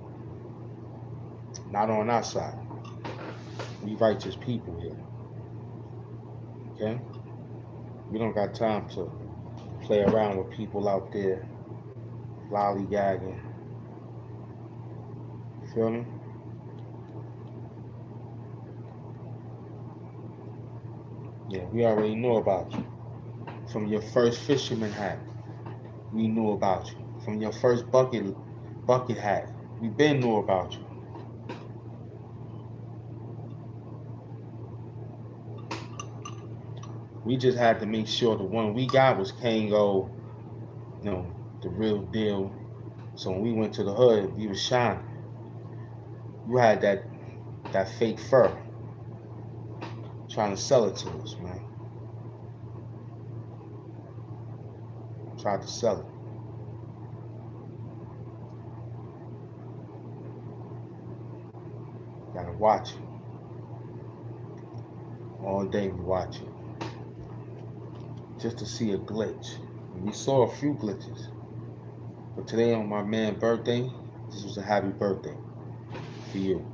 not on our side. We righteous people here. Okay? We don't got time to play around with people out there lollygagging. Feel me? Yeah, we already know about you. From your first fisherman hat, we knew about you. From your first bucket hat, we been knew about you. We just had to make sure the one we got was Kango, the real deal. So when we went to the hood, we was shining. You had that fake fur, trying to sell it to us, man. Tried to sell it. Gotta watch it. All day we watch it. Just to see a glitch. And we saw a few glitches. But today on my man's birthday, this was a happy birthday for you.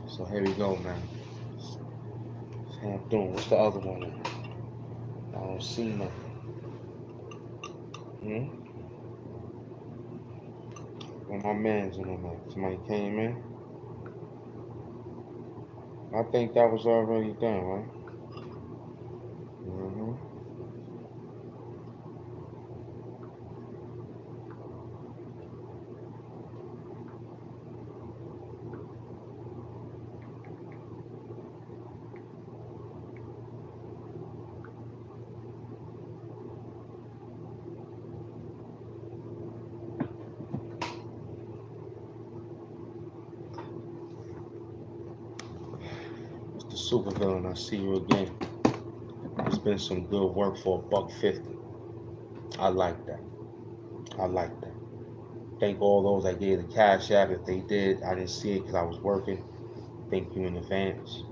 So here we go, man. Sam Doom. What's the other one? I don't see nothing. Well, my man's in there, man. Somebody came in. I think that was already done, right? Supervillain, I see you again. It's been some good work for $1.50. I like that. I like that. Thank all those I gave the cash app. If they did, I didn't see it because I was working. Thank you in advance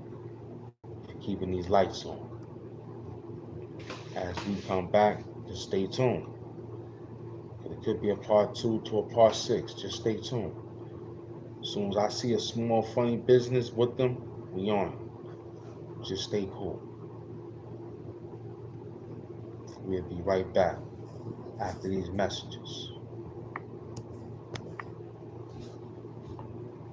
for keeping these lights on. As we come back, just stay tuned. It could be a part 2 to a part 6. Just stay tuned. As soon as I see a small funny business with them, we on it. Just stay cool. We'll be right back after these messages.